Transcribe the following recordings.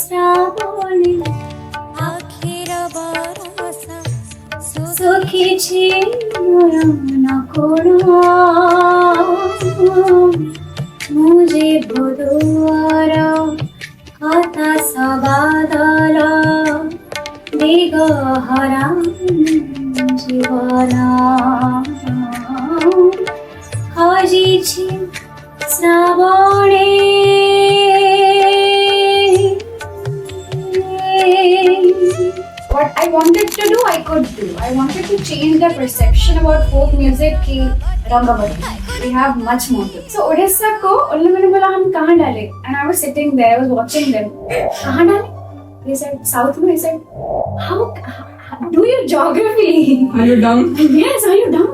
শ্রাবণে আখির বরষা সখেছি নয়ন করো মুঝে বদুয়ার কথা সবাদর দিগহরা জীবন হজিছি শ্রাবণে What I wanted to do, I could do. I wanted to change the perception about folk music ki Rangavati. We have much more to. So Odisha ko उन्होंने मैंने बोला हम कहाँ डाले? And I was sitting there, I was watching them. कहाँ डाले? They said south में. I said how do your geography? Are you dumb? Yes, are you dumb?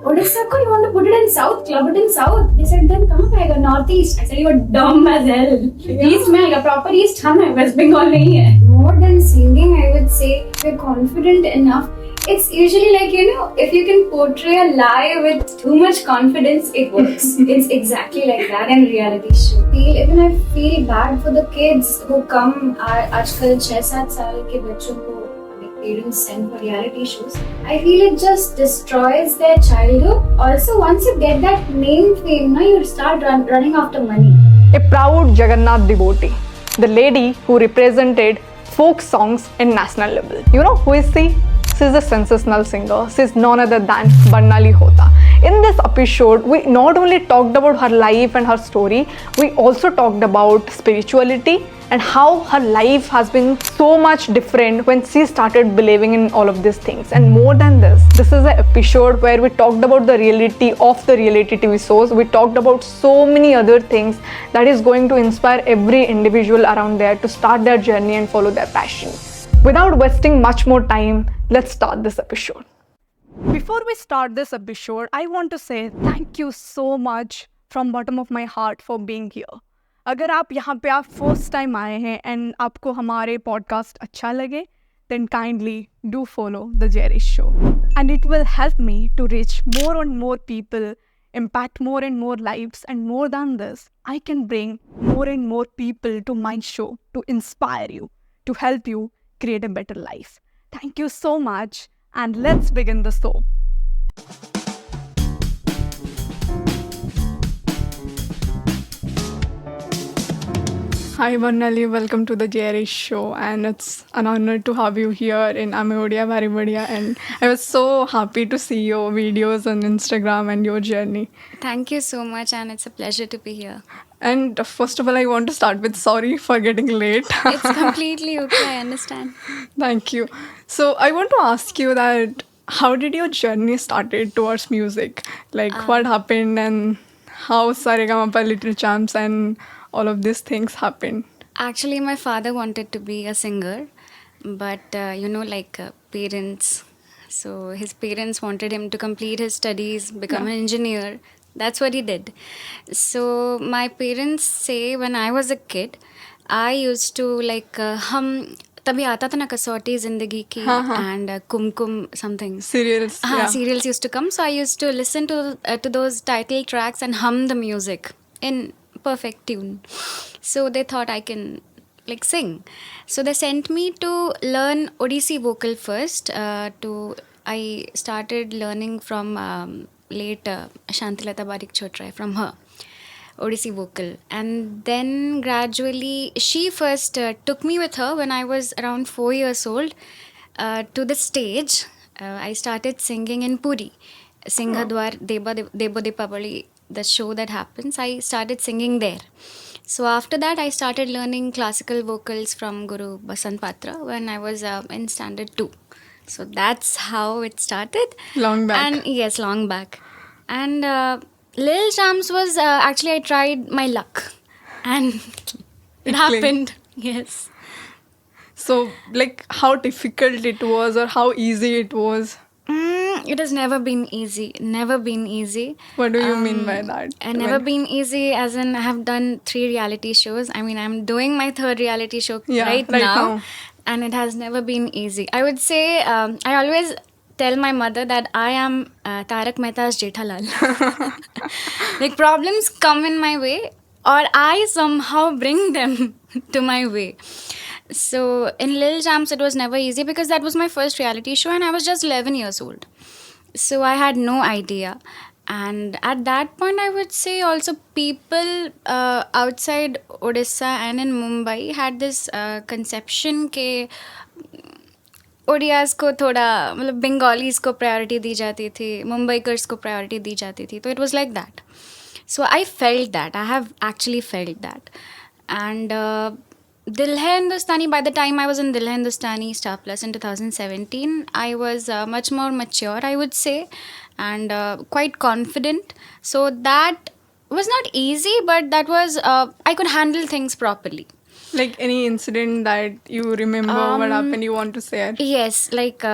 Odisha ko you want to put it in south, club it in south. They said then कहाँ पाएगा? Northeast. I said you are dumb as hell. East में आएगा, proper east हम है, West Bengal नहीं है. More than singing, I would say if you're confident enough. It's usually like, you know, if you can portray a lie with too much confidence, it works. It's exactly like that in reality show. Even I feel bad for the kids who come. आजकल 6-7 साल के बच्चों को parents send for reality shows. I feel it just destroys their childhood. Also, once you get that name fame, now you start running after money. A proud Jagannath devotee, the lady who represented folk songs in national level. You know who is she? She is a sensational singer. She is none other than Barnali Hota. In this episode, we not only talked about her life and her story, we also talked about spirituality and how her life has been so much different when she started believing in all of these things. And more than this is an episode where we talked about the reality of the reality TV shows. We talked about so many other things that is going to inspire every individual around there to start their journey and follow their passion. Without wasting much more time, let's start this episode. Before we start this episode, I want to say thank you so much from bottom of my heart for being here. अगर आप यहाँ पे आप first time आए हैं and आपको हमारे podcast अच्छा लगे then kindly do follow The Jerry Show. And it will help me to reach more and more people, impact more and more lives, and more than this, I can bring more and more people to my show to inspire you, to help you create a better life. Thank you so much, and let's begin the show. Hi Barnali, welcome to The Jerry Show, and it's an honor to have you here in Ameodia Baribadia, and I was so happy to see your videos on Instagram and your journey. Thank you so much, and it's a pleasure to be here. And first of all, I want to start with sorry for getting late. It's completely okay, I understand. Thank you. So I want to ask you that how did your journey started towards music? Like what happened and how Saregama Little Champs and all of these things happened? Actually, my father wanted to be a singer, but parents. So his parents wanted him to complete his studies, become an engineer. That's what he did. So my parents say when I was a kid, I used to hum. तभी आता था ना कसौटी जिंदगी की and kumkum something Serials. serials used to come, so I used to listen to those title tracks and hum the music in perfect tune. So they thought I can sing. So they sent me to learn Odissi vocal first. I started learning from late Shantilata Barik Chotrai, from her. Odissi vocal, and then gradually she first took me with her when I was around 4 years old to the stage. I started singing in Puri, Singhadwar Debo Dipavali, the show that happens. I started singing there. So after that I started learning classical vocals from Guru Basant Patra when I was in standard 2. So that's how it started. Long back. And yes, long back. And Lil Champs was actually I tried my luck and it happened. Yes. So how difficult it was or how easy it was? It has never been easy. Never been easy. What do you mean by that? And never been easy as in I have done 3 reality shows. I mean, I'm doing my 3rd reality show right now. And it has never been easy. I would say I always tell my mother that I am Tarak Mehta's Jethalal. Problems come in my way or I somehow bring them to my way. So in Lil Jamps, it was never easy because that was my first reality show and I was just 11 years old. So I had no idea. And at that point, I would say also people outside Odisha and in Mumbai had this conception के ओडियाज़ को थोड़ा मतलब Bengalis को priority दी जाती थी, मुंबईकर्स को priority दी जाती थी, तो it was like that. So I felt that, I have actually felt that. And Dil Hai Hindustani, by the time I was in Dil Hai Hindustani Star Plus in 2017, I was much more mature, I would say, and quite confident. So that was not easy, but that was, I could handle things properly. Like any incident that you remember, what happened, you want to share? Yes, like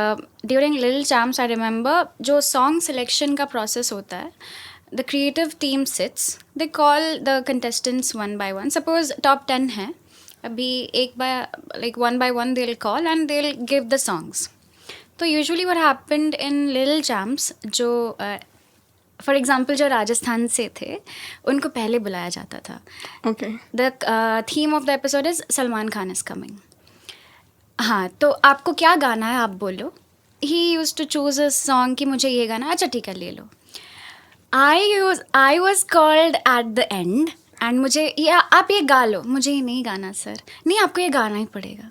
during Lil Champs, I remember जो song selection का process होता है, the creative team sits, they call the contestants one by one. Suppose top 10 है, अभी एक bye like one by one they'll call and they'll give the songs. तो usually what happened in Lil Champs, जो for example जो राजस्थान से थे उनको पहले बुलाया जाता था. Okay. The theme of the episode is Salman Khan is coming. हाँ, तो आपको क्या गाना है आप बोलो. He used to choose a song कि मुझे ये गाना, अच्छा ठीक है ले लो. I was called at the end and मुझे ये आप ये गा लो, मुझे ये नहीं गाना सर, नहीं आपको ये गाना ही पड़ेगा.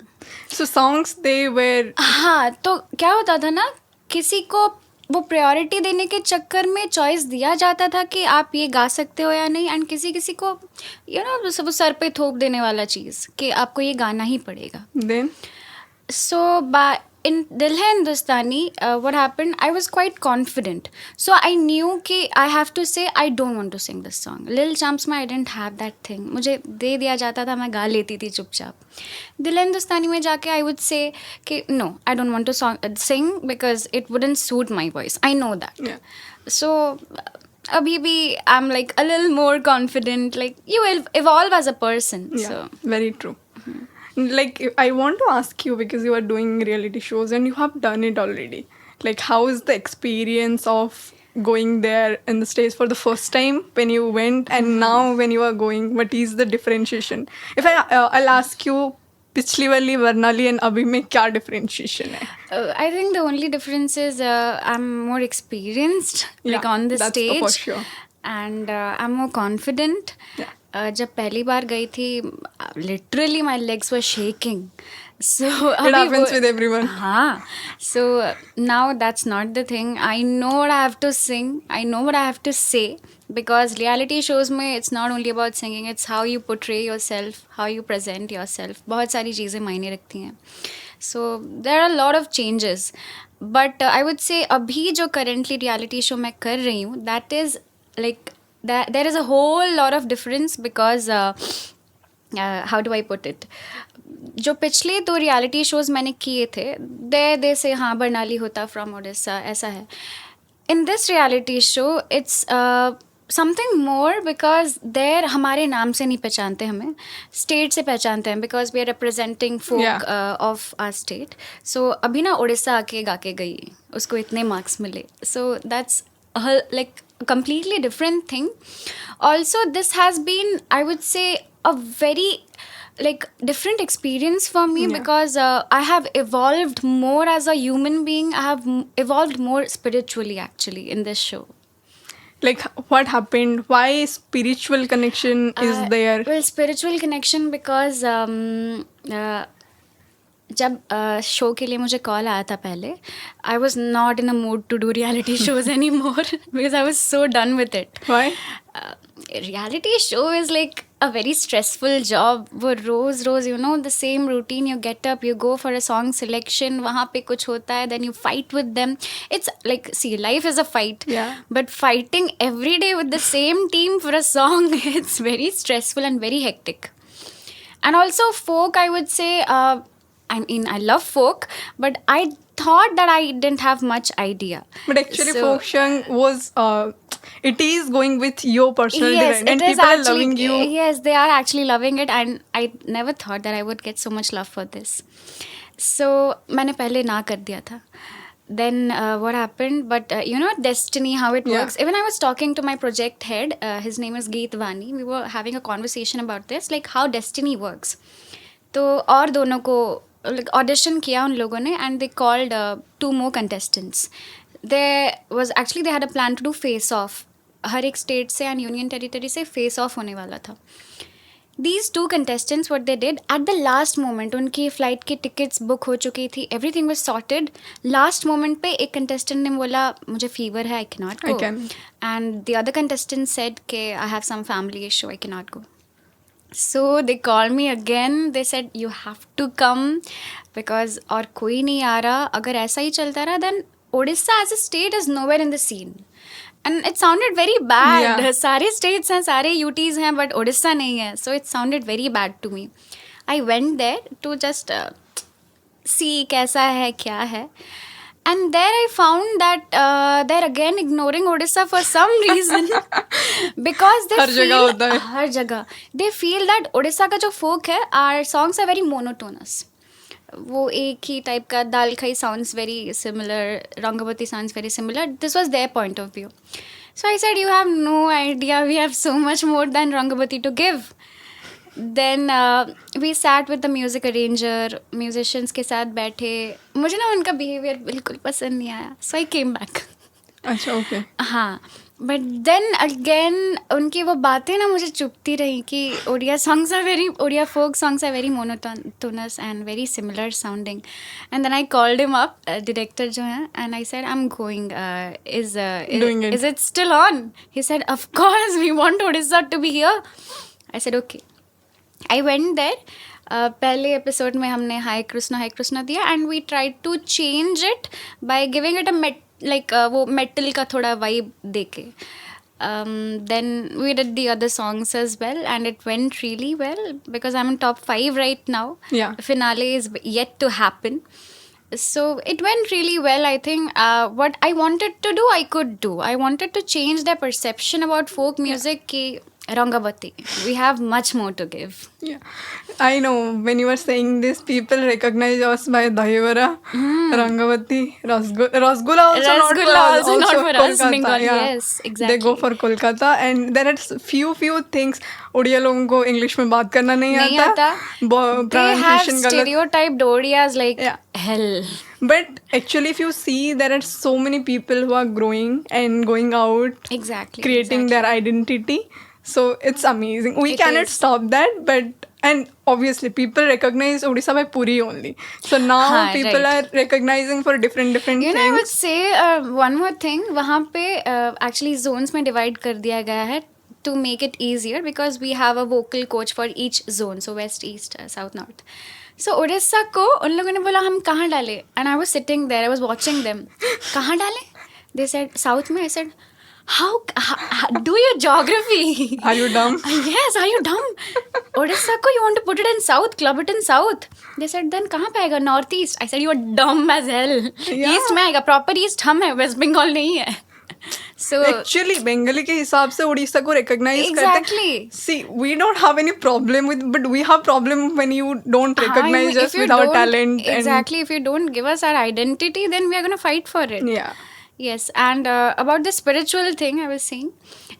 So songs they were. हाँ, तो क्या होता था ना, किसी को वो प्रायोरिटी देने के चक्कर में चॉइस दिया जाता था कि आप ये गा सकते हो या नहीं, एंड किसी किसी को यू नो वो सर पे थोप देने वाला चीज़ कि आपको ये गाना ही पड़ेगा. Then. So in Dil Hai Hindustani, what happened, I was quite confident. So I knew कि I have to say I don't want to sing this song. Lil Champs में I didn't have that thing. मुझे दे दिया जाता था, मैं गा लेती थी चुपचाप. Dil Hai Hindustani में जाके I would say कि no, I don't want to sing because it wouldn't suit my voice. I know that. Yeah. So अभी भी I'm like a little more confident. Like you will evolve as a person. Yeah. So Very true. Like I want to ask you, because you are doing reality shows and you have done it already. Like how is the experience of going there in the stage for the first time when you went and now when you are going? What is the differentiation? If I'll ask you, पिछली वाली वर्नाली and अभी में क्या differentiation है? I think the only difference is I'm more experienced, like on the that's stage, for sure. and I'm more confident. Yeah. जब पहली बार गई थी, literally my legs were shaking. So It happens with everyone. हाँ, so now that's not the thing. I know what I have to sing. I know what I have to say, because reality shows में it's not only about singing. It's how you portray yourself, how you present yourself. बहुत सारी चीज़ें मायने रखती हैं. So there are a lot of changes. But I would say अभी जो currently reality show मैं कर रही हूँ, that is like there is a whole lot of difference because how do I put it? जो पिछले 2 रियलिटी शोज मैंने किए थे, दे से हाँ बरनाली होता फ्रॉम ओडिशा, ऐसा है. In this reality show it's something more, because there हमारे नाम से नहीं पहचानते, हमें स्टेट से पहचानते हैं, because we are representing folk of our state. So अभी ना उड़ीसा आके गा के गई, उसको इतने मार्क्स मिले. So that's like completely different thing. Also this has been, I would say, a very like different experience for me, because I have evolved more as a human being. I have evolved more spiritually actually in this show. Like what happened? Why spiritual connection is there? Well, spiritual connection because जब show के लिए मुझे call आया था पहले, I was not in a mood to do reality shows any more, because I was so done with it. Why? Reality show is like a very stressful job. वो रोज़ you know the same routine. You get up, you go for a song selection, वहाँ पे कुछ होता है, then you fight with them. It's like, see, life is a fight. Yeah. But fighting every day with the same team for a song, it's very stressful and very hectic. And also folk, I would say, I mean, I love folk, but I thought that I didn't have much idea. But actually, So- folk song was, it is going with your personal development, and it is people are actually, loving you. Yes, they are actually loving it, and I never thought that I would get so much love for this. So मैंने पहले ना कर दिया था. then what happened? But you know, destiny, how it Yeah. works. Even I was talking to my project head, his name is Geet Vani. We were having a conversation about this, like how destiny works. तो और दोनों को like audition किया उन लोगों ने, and they called 2 more contestants. They had a plan to do face off. हर एक state से एंड यूनियन टेरिटरी से फेस ऑफ होने वाला था. These 2 contestants, what they did, at the last moment, उनकी फ्लाइट की टिकट्स बुक हो चुकी थी, everything was sorted. Last moment पे एक contestant ने बोला मुझे फीवर है, I cannot go. I can. And the other contestant said कि I have some family issue, I cannot go. So they called me again. They said you have to come because और कोई नहीं आ रहा. अगर ऐसा ही चलता रहा, then Odisha as a state is nowhere in the scene. And it sounded very bad. Yeah. सारे states हैं, सारे UTs हैं, but Odisha नहीं है. So it sounded very bad to me. I went there to just see कैसा है, क्या है. And there I found that they're again ignoring Odisha for some reason. Because they हर जगह होता है. हर जगह. They feel that Odisha का जो folk है, our songs are very monotonous. वो एक ही टाइप का दाल खाई sounds very similar, Rangavati sounds very similar. This was their point of view. So I said, you have no idea, we have so much more than Rangavati to give. Then we sat with the music arranger, musicians के साथ बैठे. मुझे ना उनका behavior बिल्कुल पसंद नहीं आया. So I came back. अच्छा, okay. हाँ, बट देन अगेन उनकी वो बातें ना मुझे चुभती रही कि Odia folk songs are very monotonous and very similar sounding. And then I called him up, director जो है, and I said I am going, is it still on? He said of course we want Odisha to be here. I said okay. I went there. पहले episode में हमने हाय कृष्णा दिया, and we try to change it by giving it a वो metal का थोड़ा vibe देके. Then we did the other songs as well, and it went really well because I'm in top 5 right now. Yeah. Finale is yet to happen. So it went really well. I think what I wanted to do, I could do. I wanted to change their perception about folk music. Ki Rangavati, we have much more to give. Yeah, I know. When you were saying this, people recognize us by Dahivara, Rangavati, Rasgulla also not for us, Kolkata. Bengal. Yeah. Yes, exactly. They go for Kolkata, and there are few things. Odia लोगों को English में बात करना नहीं आता. They have stereotyped Odias like hell. But actually, if you see, there are so many people who are growing and going out, Exactly. creating their identity. So it's amazing. We It cannot is. stop that, and obviously people recognize Odisha by Puri only. So now हाँ, people right. are recognizing for different You know, I would things. say one more thing. वहाँ पे actually zones में divide कर दिया गया है to make it easier because we have a vocal coach for each zone. So west, east, south, north. So Odisha को उन लोगों ने बोला हम कहाँ डाले? And I was sitting there, I was watching them. कहाँ डाले? They said south में. I said, how do your geography? Are you dumb? Yes, are you dumb? Odisha ko you want to put it in south, club it in south. They said then कहाँ पे आएगा? Northeast. I said you are dumb as hell. Yeah. East में आएगा. Proper east हम है, West Bengal नहीं है. So Actually, Bengali के हिसाब से उड़ीसा को recognize Exactly. करते हैं. See, we don't have any problem with, but we have problem when you don't recognize us if you with our don't- talent. Exactly. If you don't give us our identity, then we are going to fight for it. And, yeah. Yes, and about the spiritual thing I was saying.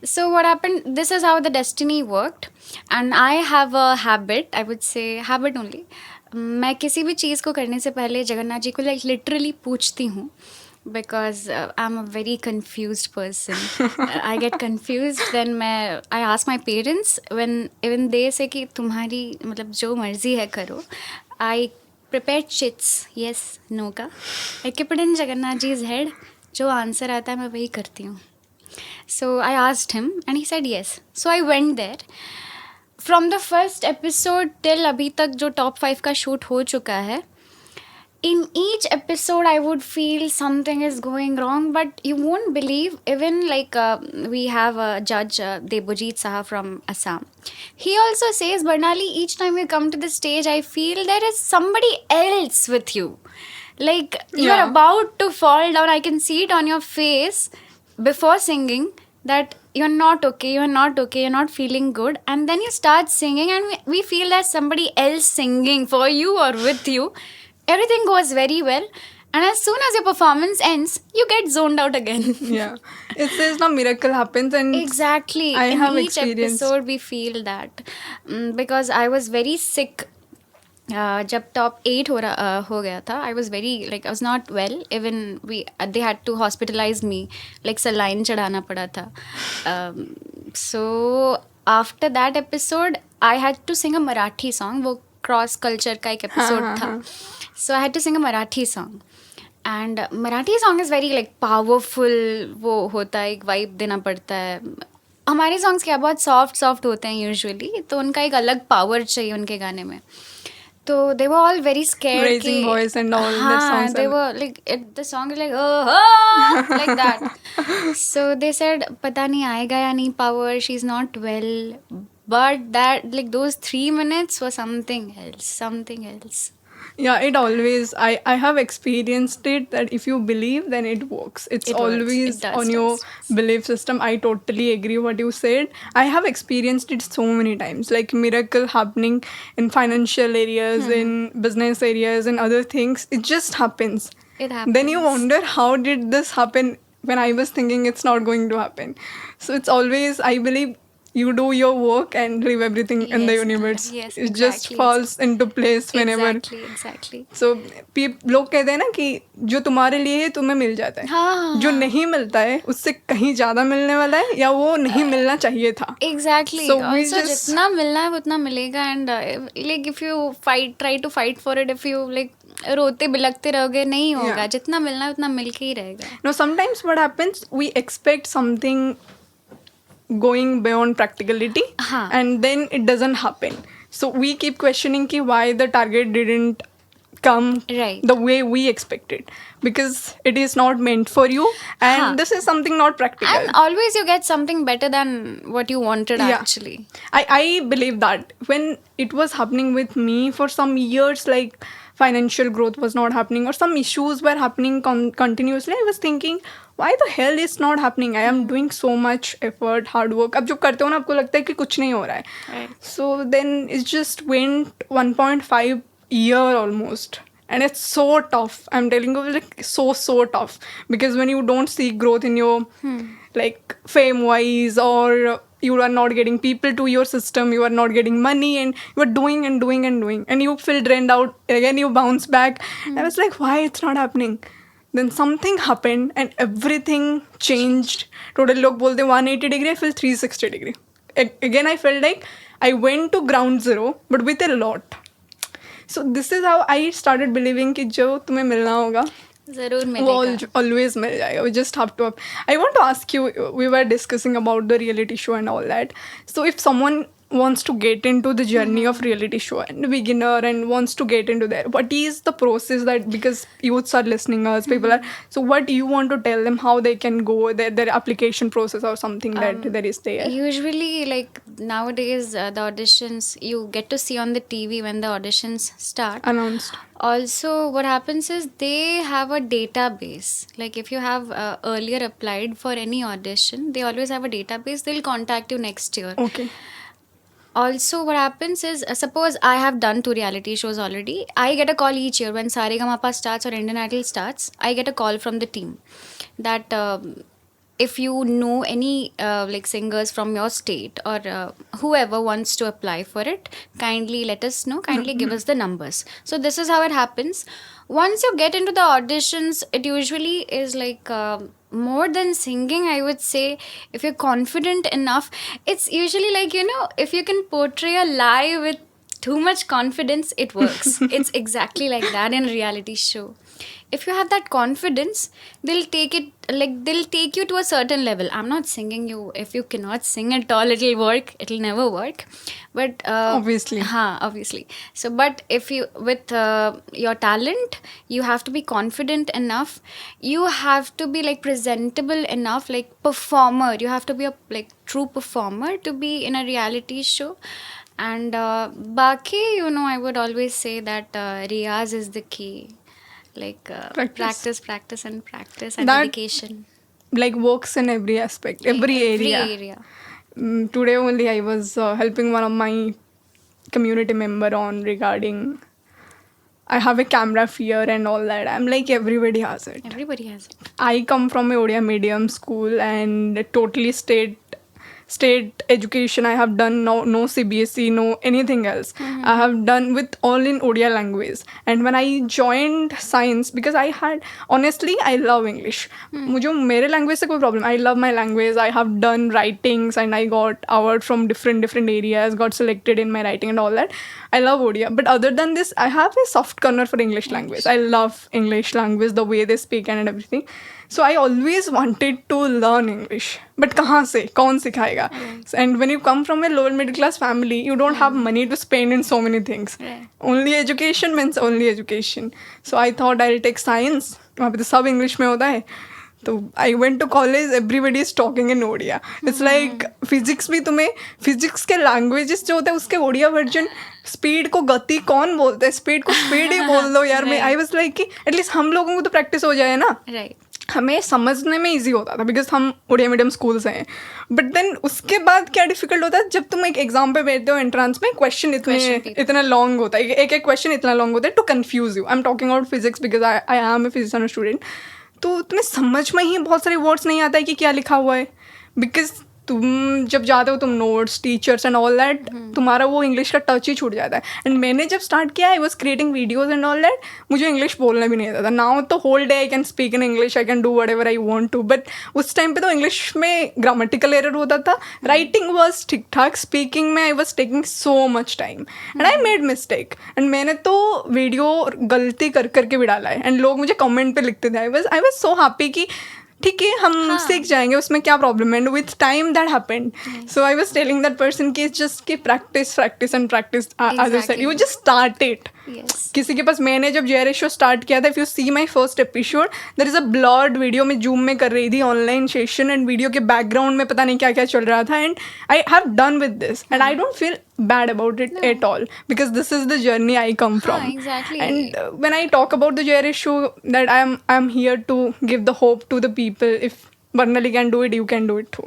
So what happened, this is how the destiny worked. And I have a habit, I would say habit only. मैं किसी भी चीज़ को करने से पहले जगन्नाथ जी को like literally पूछती हूँ. Because I'm a very confused person. I get confused then I ask my parents when even they say कि तुम्हारी मतलब जो मर्जी है करो. I prepare chits, yes, no का. I keep it in Jagannath ji's head. जो आंसर आता है मैं वही करती हूँ. So I asked him and he said yes. So I went there. From the first episode till अभी तक जो top 5 का shoot हो चुका है, in each episode I would feel something is going wrong, but you won't believe, even like we have a judge, Debojit Saha from Assam. He also says, Barnali, each time you come to the stage, I feel there is somebody else with you. Like you're Yeah. about to fall down. I can see it on your face before singing that you're not okay, you're not feeling good. And then you start singing and we feel there's somebody else singing for you or with you. Everything goes very well. And as soon as your performance ends, you get zoned out again. Yeah. It says now miracle happens and Exactly. I In have each experienced. episode, we feel that. Because I was very sick. जब top 8 हो गया था, I was very like I was not well, even they had to hospitalise me, like saline चढ़ाना पड़ा था. So after that episode I had to sing a Marathi song. वो cross culture का एक एपिसोड था. So I had to sing a Marathi song. And Marathi song is very like powerful. वो होता है, एक वाइब देना पड़ता है. हमारे सॉन्ग्स क्या बहुत सॉफ्ट होते हैं यूजुअली, तो उनका एक अलग पावर चाहिए उनके गाने में. So they were all very scared. Raising voice and all that songs. They were like, the song is like, oh, like that. So they said, pata nahi aayega ya nahi power, she's not well. But that, like those 3 minutes were something else. Yeah, it always, I have experienced it that if you believe, then it works. It's It works. always It does, on your does. belief system. I totally agree what you said. I have experienced it so many times, like miracle happening in financial areas, in business areas, and other things. It just happens. It happens. Then you wonder, how did this happen when I was thinking it's not going to happen? So it's always, I believe, you do your work and leave everything in the Yes, universe. yes, It just exactly. falls into place whenever. Exactly. So लोग कहते हैं ना कि जो तुम्हारे लिए है तुम्हें मिल जाता है. हाँ. जो नहीं मिलता है उससे कहीं ज्यादा मिलने वाला है, या वो नहीं मिलना चाहिए था. Exactly. So we Also, just- जितना मिलना है उतना मिलेगा. And like if you try to fight for it, if you like रोते बिलखते रहोगे, नहीं होगा. Yeah. जितना मिलना है उतना मिल के ही रहेगा. No, sometimes what happens, we expect something going beyond practicality, हाँ. and then it doesn't happen. So we keep questioning ki why the target didn't come Right. the way we expected, because it is not meant for you, and हाँ. this is something not practical. And always you get something better than what you wanted Yeah. actually. I believe that when it was happening with me for some years, like financial growth was not happening or some issues were happening continuously, I was thinking, why the hell is not happening? I am doing so much effort, hard work. अब जो करते हो ना आपको लगता है कि कुछ नहीं हो रहा है. Right. So then it just went 1.5 year almost. And it's so tough. I'm telling you, like so tough. Because when you don't see growth in your like fame wise, or you are not getting people to your system, you are not getting money, and you are doing and you feel drained out. Again you bounce back. I was like, why it's not happening? Then something happened and everything changed. Totally लोग बोलते 180 degree, I feel 360 degree. Again I felt like I went to ground zero, but with a lot. So this is how I started believing कि जो तुम्हें मिलना होगा जरूर वो मिलेगा. always मिल जाएगा. We just have to. I want to ask you, we were discussing about the reality show and all that. So if someone wants to get into the journey of reality show and beginner and wants to get into there, what is the process that, because youths are listening us, people are, so what do you want to tell them how they can go, their application process or something that there is there? Usually, like nowadays, the auditions you get to see on the TV when the auditions start. Announced. Also, what happens is they have a database. Like if you have earlier applied for any audition, they always have a database. They'll contact you next year. Okay. Also, what happens is, suppose I have done 2 reality shows already. I get a call each year when Saregama starts or Indian Idol starts. I get a call from the team that if you know any like singers from your state or whoever wants to apply for it, kindly let us know. Kindly give us the numbers. So this is how it happens. Once you get into the auditions, it usually is like more than singing, I would say. If you're confident enough, it's usually like, you know, if you can portray a lie with too much confidence, it works. It's exactly like that in a reality show. If you have that confidence, they'll take you to a certain level. I'm not singing you. If you cannot sing at all, it'll work. It'll never work. But Obviously. obviously. So, but if you, with your talent, you have to be confident enough. You have to be like presentable enough, like performer. You have to be a like true performer to be in a reality show. And Baki, you know, I would always say that Riyaz is the key. Like Practice. practice and That- dedication. Like works in every aspect, every area. area. Today only I was helping one of my community member on regarding I have a camera fear and all that. I'm like, everybody has it. Everybody has it. I come from a Odia medium school and totally state education. I have done no CBSE, no anything else. I have done with all in Odia language. And when I joined science, because I had, honestly, I love English. मुझे मेरे language से कोई problem. I love my language. I have done writings and I got award from different areas, got selected in my writing and all that. I love Odia. But other than this, I have a soft corner for English language. I love English language, the way they speak and everything. So I always wanted to learn English. But कहाँ से? कौन सिखाएगा? And when you come from a lower middle class family, you don't have money to spend in so many things. Right. Only education means only education. So I thought I'll take science. वहाँ पे तो सब English में होता है. तो I went to college, everybody is talking in Odia. It's like physics भी तुम्हें physics के languages जो होते हैं उसके Odia version speed को गति कौन बोलता है? Speed को speed ही बोल दो यार. मैं I was like कि at least हम लोगों को तो practice हो जाए ना. Right. हमें समझने में इजी होता था बिकॉज हम उड़िया मीडियम स्कूल से हैं. बट देन उसके बाद क्या डिफिकल्ट होता है जब तुम एक एग्जाम पे बैठते हो एंट्रेंस में, क्वेश्चन इतना लॉन्ग होता है, एक क्वेश्चन इतना लॉन्ग होता है to confuse you. I am talking about physics because I am a physics student. तो तुम्हें समझ में ही बहुत सारे वर्ड्स नहीं आता है कि क्या लिखा हुआ है. बिकॉज तुम जब जाते हो तुम notes teachers and all that, तुम्हारा वो इंग्लिश का टच ही छूट जाता है. एंड मैंने जब स्टार्ट किया I was creating videos and all that, मुझे इंग्लिश बोलना भी नहीं आता था. नाउ तो whole day I can speak in English, I can do whatever I want to. But उस टाइम पे तो इंग्लिश में ग्रामेटिकल एरर होता था, राइटिंग वॉज ठीक ठाक, स्पीकिंग में I was taking so much time and I made mistake. And मैंने तो वीडियो गलती कर करके भी डाला है एंड लोग मुझे कमेंट पे लिखते थे. आई वॉज सो हैप्पी कि ठीक है हम सीख जाएंगे, उसमें क्या प्रॉब्लम है. And with time that happened. So I was telling that person कि just keep practice and practice, as I said, you just start it. किसी के पास, मैंने जब JRS शो स्टार्ट किया था, if you see my first episode, there is a blurred video में zoom में कर रही थी ऑनलाइन सेशन एंड वीडियो के बैकग्राउंड में पता नहीं क्या क्या चल रहा था. And I have done with this and I don't feel bad about it at all because this is the journey I come from. Exactly. And when I talk about the JRS show, that I'm here to give the hope to the people. If Barnali can do it, you can do it too.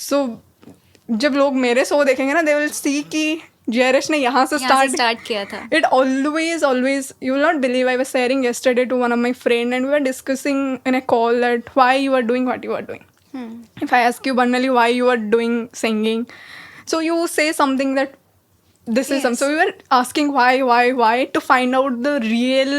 So जब लोग मेरे show देखेंगे ना, they will see कि JRS ने यहाँ से start किया था. It always, you will not believe, I was sharing yesterday to one of my friend and we were discussing in a call that why you are doing what you are doing. If I ask you, Barnali, why you are doing singing, so you say something that this is some. So we were asking why to find out the real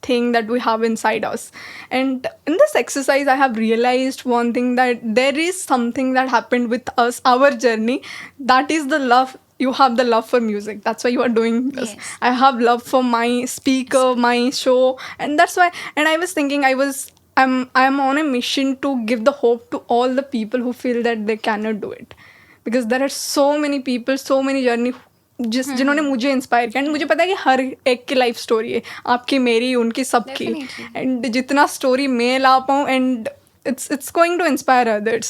thing that we have inside us. And in this exercise I have realized one thing, that there is something that happened with us, our journey, that is the love. You have the love for music, that's why you are doing this. Yes. I have love for my speaker, my show, and that's why. And I was thinking, I'm on a mission to give the hope to all the people who feel that they cannot do it, because there are so many people, so many journey जिन्होंने मुझे inspire किया. And मुझे पता है कि हर एक की life story है, आपकी, मेरी, उनकी, सबकी. एंड जितना स्टोरी मैं ला पाऊँ, and it's going to inspire others.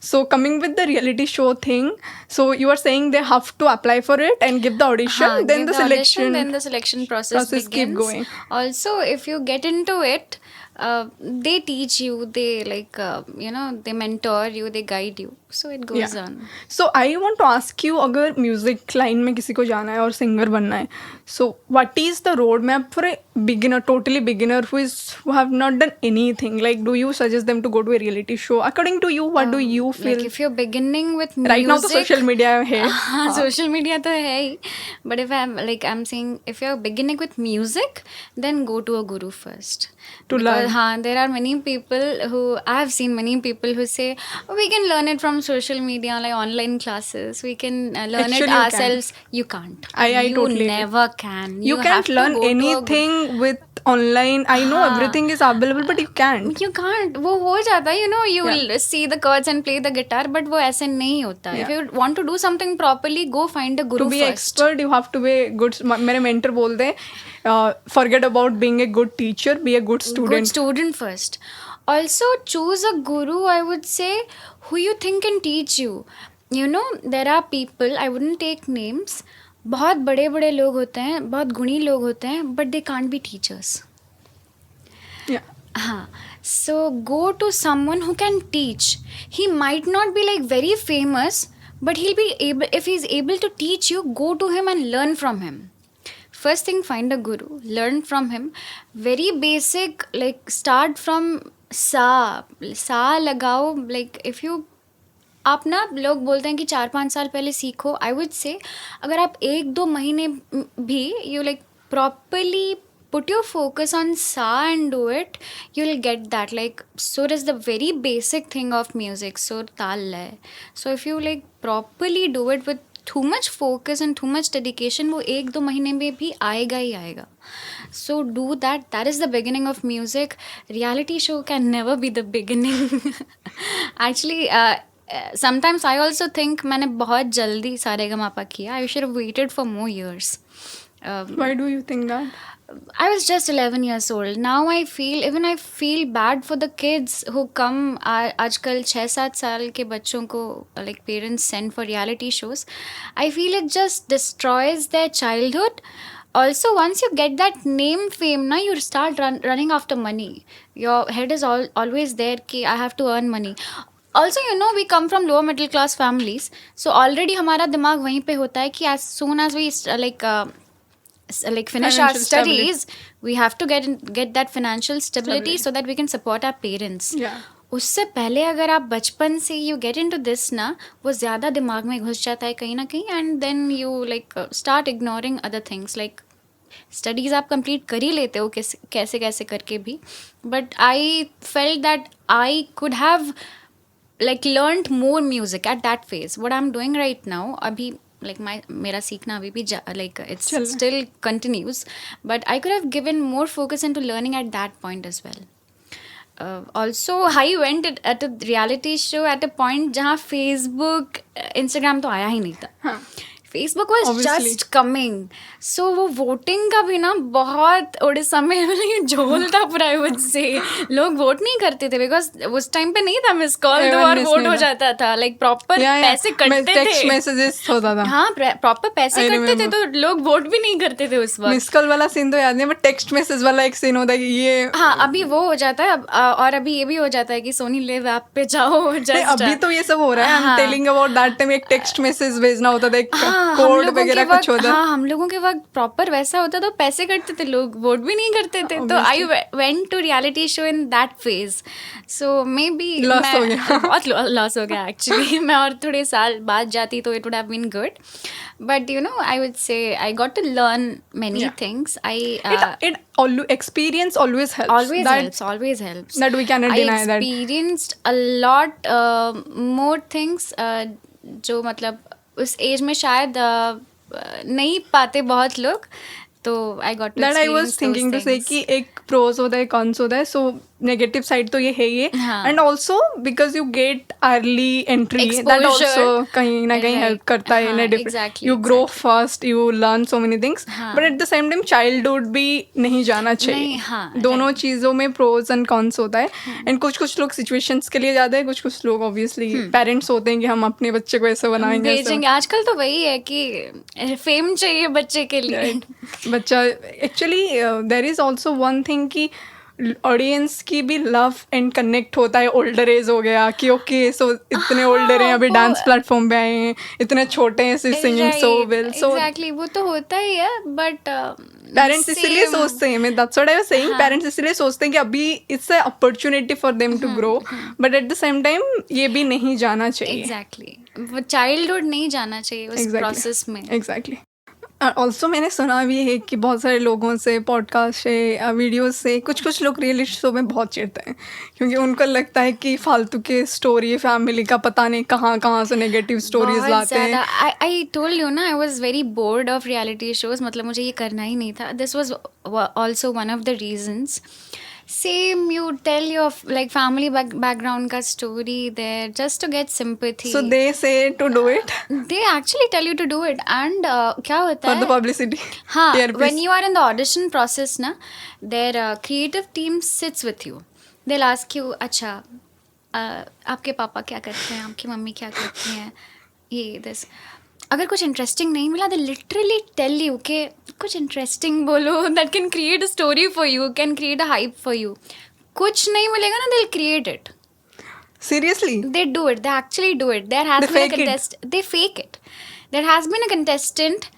So coming with the reality show thing, so you are saying they have to apply for it and give the audition, then the selection, then the selection process begins. Keep going. Also, if you get into it, they teach you, they they mentor you, they guide you, so it goes on. So I want to ask you, अगर music line में किसी को जाना है और singer बनना है, so what is the roadmap for a beginner, totally beginner who have not done anything? Like, do you suggest them to go to a reality show? According to you, what do you feel? Like if you're beginning with music, right now तो social media है. Social media तो है ही, but if I'm saying, if you're beginning with music, then go to a guru first. To learn. There are many people I have seen many people who say, we can learn it from social media, like online classes, we can learn Actually, it ourselves. You can't. I totally You never can. You can't learn anything with online. I know everything is available, but you can't. You can't. वो हो जाता है, you will see the chords and play the guitar, but वो ऐसे नहीं होता. If you want to do something properly, go find a guru to be first. expert, you have to be good. मेरे mentor बोलते हैं, forget about being a good teacher, be a good student. Good student first. Also, choose a guru, I would say, who you think can teach you. There are people, I wouldn't take names, बहुत बड़े बड़े लोग होते हैं, बहुत गुणी लोग होते हैं, but they can't be teachers. Yeah. हाँ, so go to someone who can teach. He might not be like very famous, but he'll be able, if he's able to teach you, go to him and learn from him. first thing, find a guru, learn from him. Very basic, like start from sa लगाओ. Like if you, आप ना, लोग बोलते हैं कि 4-5 साल पहले सीखो. आई वुड से अगर आप 1-2 महीने भी you like properly put your focus on sa and do it, you'll get that. Like sur is the very basic thing of music. Sur, tal, lay. So if you like properly do it with too much focus and too much dedication, वो 1-2 महीने में भी आएगा ही आएगा. So do that. That is the beginning of music. Reality show can never be the beginning. Actually, sometimes I also think मैंने बहुत जल्दी सारेगामापा किया. I should have waited for more years. Why do you think that? I was just 11 years old. Now I feel bad for the kids who come. आजकल 6-7 साल के बच्चों को like parents send for reality shows. I feel it just destroys their childhood. Also, once you get that name, fame, now you start running after money. Your head is always there कि I have to earn money. Also, you know, we come from lower middle class families. So already हमारा दिमाग वहीं पे होता है कि as soon as we like finish our Financial studies, we have to get that financial stability so that we can support our parents. Yeah. उससे पहले अगर आप बचपन से you get into this ना, वो ज़्यादा दिमाग में घुस जाता है कहीं ना कहीं, and then you like start ignoring other things. Like studies आप complete कर ही लेते हो कैसे कैसे करके भी, but I felt that I could have like learned more music at that phase. What I'm doing right now, अभी like मेरा सीखना अभी भी like it's still continues, but I could have given more focus into learning at that point as well. Also, I went at a reality show at a point जहाँ Facebook, Instagram तो आया ही नहीं था. हाँ. Facebook was Obviously. just coming. So वो voting का भी ना बहुत उड़ीसा में झोल था पूरा. I would say लोग वोट नहीं करते थे because उस टाइम पे नहीं था मिस कॉल तो और वोट हो जाता था. Like प्रॉपर पैसे कटते थे. टेक्स्ट मैसेजेस होता था. हाँ, प्रॉपर पैसे कटते थे तो लोग वोट भी नहीं करते थे उस वक्त. मिस कॉल वाला सीन तो याद नहीं, बट टेक्स्ट मैसेज वाला एक सीन होता है कि ये. हाँ, अभी वो हो जाता है और अभी ये भी हो जाता है कि सोनी लिव ऐप पे जाओ. अभी तो ये सब हो रहा है. I'm telling about that time. एक टेक्स्ट मैसेज भेजना होता था, एक हाँ, कोड वगैरह कुछ होता. हाँ, हम लोगों के वक्त प्रॉपर वैसा होता तो पैसे कटते थे, लोग वोट भी नहीं करते थे. तो I went to reality show in that phase. So maybe loss हो गया. बहुत लॉस हो गया एक्चुअली. मैं और थोड़े साल बाद जाती तो it would have been good, but you know I would say I got to learn many things. Experience always helps. Always helps. That we cannot deny that. I experienced a lot more things जो मतलब उस as में शायद नहीं पाते बहुत लोग. तो I got to that I was thinking to say कि एक प्रोज होता है, कॉन्स होता है. सो नेगेटिव साइड तो ये है ही, and also because you get early entry, that also कहीं ना कहीं हेल्प करता है in a different. You grow fast, you learn so many things, but at the same time childhood भी नहीं जाना चाहिए. दोनों चीज़ों में प्रोज एंड कॉन्स होता है. एंड कुछ लोग सिचुएशंस के लिए जाते हैं, कुछ लोग ऑब्वियसली पेरेंट्स होते हैं कि हम अपने बच्चे को ऐसे बनाएंगे. आजकल तो वही है कि फेम चाहिए बच्चे के लिए. बच्चा actually there is also one thing कि ऑडियंस की भी लव एंड कनेक्ट होता है. ओल्डर एज हो गया कि ओके सो इतने ओल्डर हैं, अभी डांस प्लेटफॉर्म पे आए हैं, इतने छोटे हैं, singing so well. So exactly वो तो होता ही है, बट पेरेंट्स इसलिए सोचते हैं, that's what I was saying, parents इसलिए सोचते हैं कि अभी it's a opportunity for them to grow, but at the same time ये भी नहीं जाना चाहिए. एग्जैक्टली वो चाइल्डहुड नहीं जाना चाहिए उस प्रोसेस में. एग्जैक्टली. ऑल्सो मैंने सुना भी है कि बहुत सारे लोगों से, पॉडकास्ट से, वीडियोस से, कुछ लोग रियलिटी शो में बहुत चिढ़ते हैं क्योंकि उनको लगता है कि फालतू के स्टोरी, फैमिली का पता नहीं कहाँ से नेगेटिव स्टोरीज लाते हैं. आई टोल्ड यू ना, I was very bored of reality shows. मतलब मुझे ये करना ही नहीं था. This was also one of the reasons. Same, you tell your like family background ka story there just to get sympathy. So they say to do it. They actually tell you to do it, and क्या होता है? For the publicity. हाँ, when you are in the audition process ना, their creative team sits with you. They'll ask you, अच्छा आपके पापा क्या करते हैं, आपकी मम्मी क्या करती हैं, ये this. अगर कुछ इंटरेस्टिंग नहीं मिला, दे लिटरली टेल यू कि कुछ इंटरेस्टिंग बोलो, that can create a story for you, can create a hype for you. कुछ नहीं मिलेगा ना, they will create it. Seriously? They do it. They actually do it. There has been a contestant. They fake it. There has been a contestant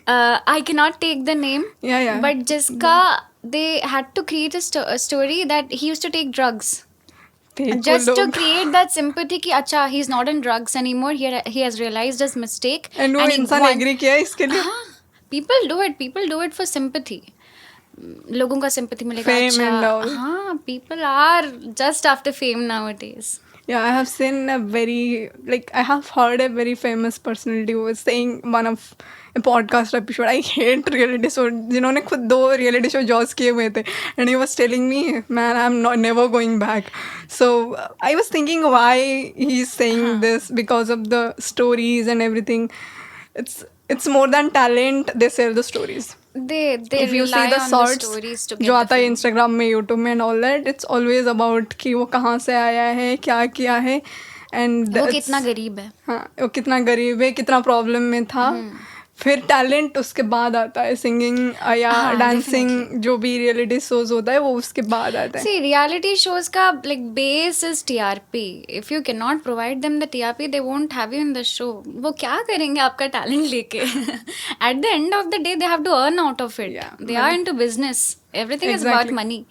I cannot take the name. Yeah. But जिसका they had to create a story that he used to take drugs. Just to create that sympathy कि अच्छा he's not in drugs anymore, he has realized his mistake And वो he इंसान agree किया है इसके लिए. हाँ, people do it for sympathy. लोगों का sympathy मिलेगा. Fame अच्छा and all. हाँ, people are just after fame nowadays. Yeah, I have seen I have heard a very famous personality who was saying one of a podcast episode, I hate reality show, जिन्होंने खुद 2 reality show jobs किए हुए थे, and he was telling me, man, I'm never going back. So I was thinking why he's saying this, because of the stories and everything. It's more than talent, they share the stories. They If you see rely the on shorts the stories to get जो the आता है fame. Instagram में, YouTube में and all that, it's always about कि वो कहाँ से आया है, क्या किया है, एंड वो कितना गरीब है. हाँ, वो कितना गरीब है, कितना प्रॉब्लम में था. फिर टैलेंट उसके बाद आता है, सिंगिंग या डांसिंग, जो भी रियलिटी शोज होता है वो उसके बाद आता है. See, reality shows का like base is TRP. If you cannot provide them the TRP, they won't have you in the show. वो क्या करेंगे आपका talent लेके? At the end of the day, they have to earn out of it. Yeah, They are into business. Everything is Exactly. about money.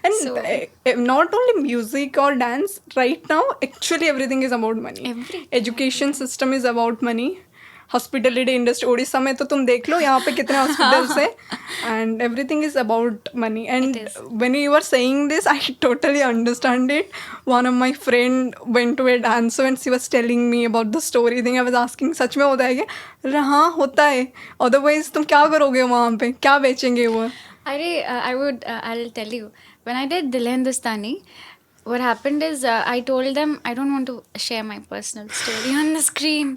And So- not only music or dance, right now actually everything is about money. Everything. Education system is about money. Hospitality industry, Orissa में तो तुम देख लो यहाँ पे कितने hospitals है, and everything is about money. And when you are saying this, I totally understand it. One of my friend went to a dance show and she was telling me about the story thing. I was asking, सच में होता है क्या? अरे हाँ होता है, otherwise तुम क्या करोगे वहाँ पे, क्या बेचेंगे वो? I'll tell you. When I did Dil Hindustani, what happened is I told them I don't want to share my personal story on the screen.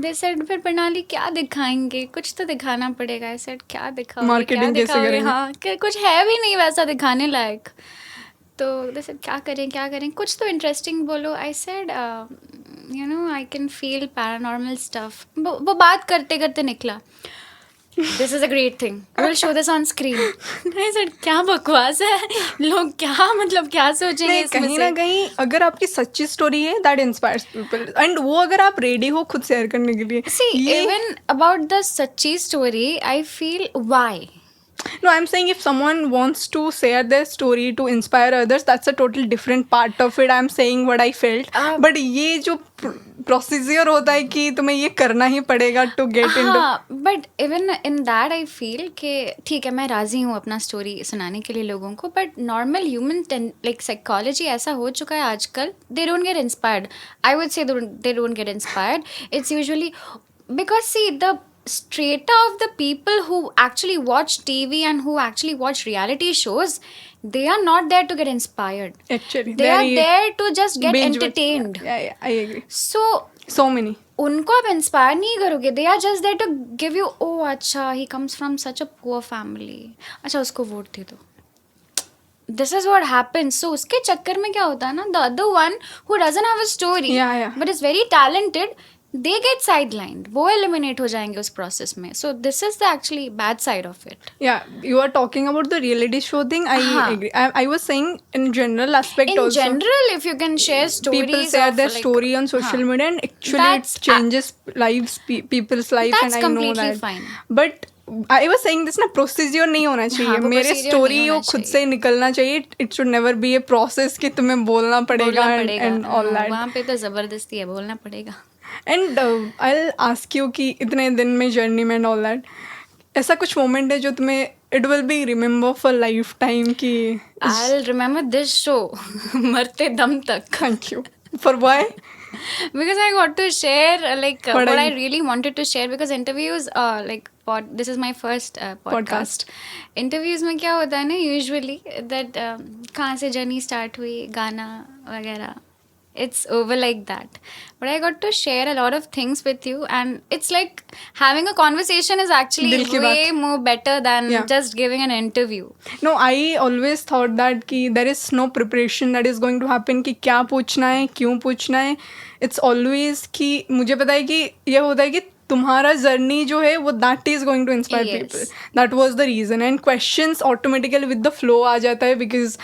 They said फिर प्रणाली क्या दिखाएंगे, कुछ तो दिखाना पड़ेगा. I said क्या दिखाओगे, Marketing क्या कैसे दिखाओगे? करेंगे? हाँ, कुछ है भी नहीं वैसा दिखाने लायक. तो they said क्या करें, कुछ तो इंटरेस्टिंग बोलो. I said I can feel paranormal stuff. वो बात करते करते निकला, this is a great thing, we'll show this on screen. I said क्या बकवास है, लोग क्या सोचेंगे नहीं, इसमें कहीं से. ना कहीं अगर आपकी सच्ची स्टोरी है, दैट इंस्पायर्स पीपल, एंड वो अगर आप रेडी हो खुद शेयर करने के लिए. See, even about the सच्ची story, I feel why. No, I'm saying if someone wants to share their story to inspire others, that's a total different part of it. I'm saying what I felt. But ये जो procedure होता है कि तुम्हें ये करना ही पड़ेगा to get into. हाँ, but even in that I feel कि ठीक है, मैं राजी हूँ अपना स्टोरी सुनाने के लिए लोगों को, but normal human like psychology ऐसा हो चुका है आजकल, they don't get inspired. I would say they don't get inspired. It's usually because see, the strata of the people who actually watch TV and who actually watch reality shows, they are not there to get inspired. Actually, They are there to just get binge watch. entertained. Yeah, I agree. So many. उनको आप inspire नहीं करोगे. They are just there to give you, oh अच्छा, he comes from such a poor family, अच्छा उसको vote दे दो. This is what happens. So उसके चक्कर में क्या होता है ना, the other one who doesn't have a story Yeah. but is very talented, they get sidelined. वो eliminate हो जाएंगे उस process में. So this is the actually bad side of it. Yeah, you are talking about the reality show thing. I agree. I was saying in general aspect In also. general, if you can share stories, People share of their like, story on social media, and actually That's it changes lives, people's life, That's and I know completely that. fine. But I was saying this ना, procedure नहीं होना चाहिए. हाँ, वो मेरे procedure story नहीं वो होना खुद चाहिए. से निकलना चाहिए. It should never be a process कि तुम्हें बोलना पड़ेगा एंड ऑल दैट. वहाँ पे तो जबरदस्ती है, बोलना पड़ेगा. एंड आई आस्क यू कि इतने दिन में जर्नी में एंड ऑल दैट, ऐसा कुछ मोमेंट है जो तुम्हें it will be remember for life time कि I'll remember this show मरते दम तक. Thank you for why? Because I got to share what I you- really wanted to share, because interviews this is my first podcast. Interviews में क्या होता है ना, usually that कहाँ से journey start हुई, गाना वगैरह, it's over like that. But I got to share a lot of things with you, and it's like having a conversation is actually दिल की way बात. more better than Yeah. just giving an interview. No, I always thought that कि there is no preparation that is going to happen कि क्या पूछना है, क्यों पूछना है. It's always कि मुझे पता है कि ये होता है कि तुम्हारा जर्नी जो है वो that is going to inspire Yes. people. That was the reason. And questions automatically with the flow आ जाता है, because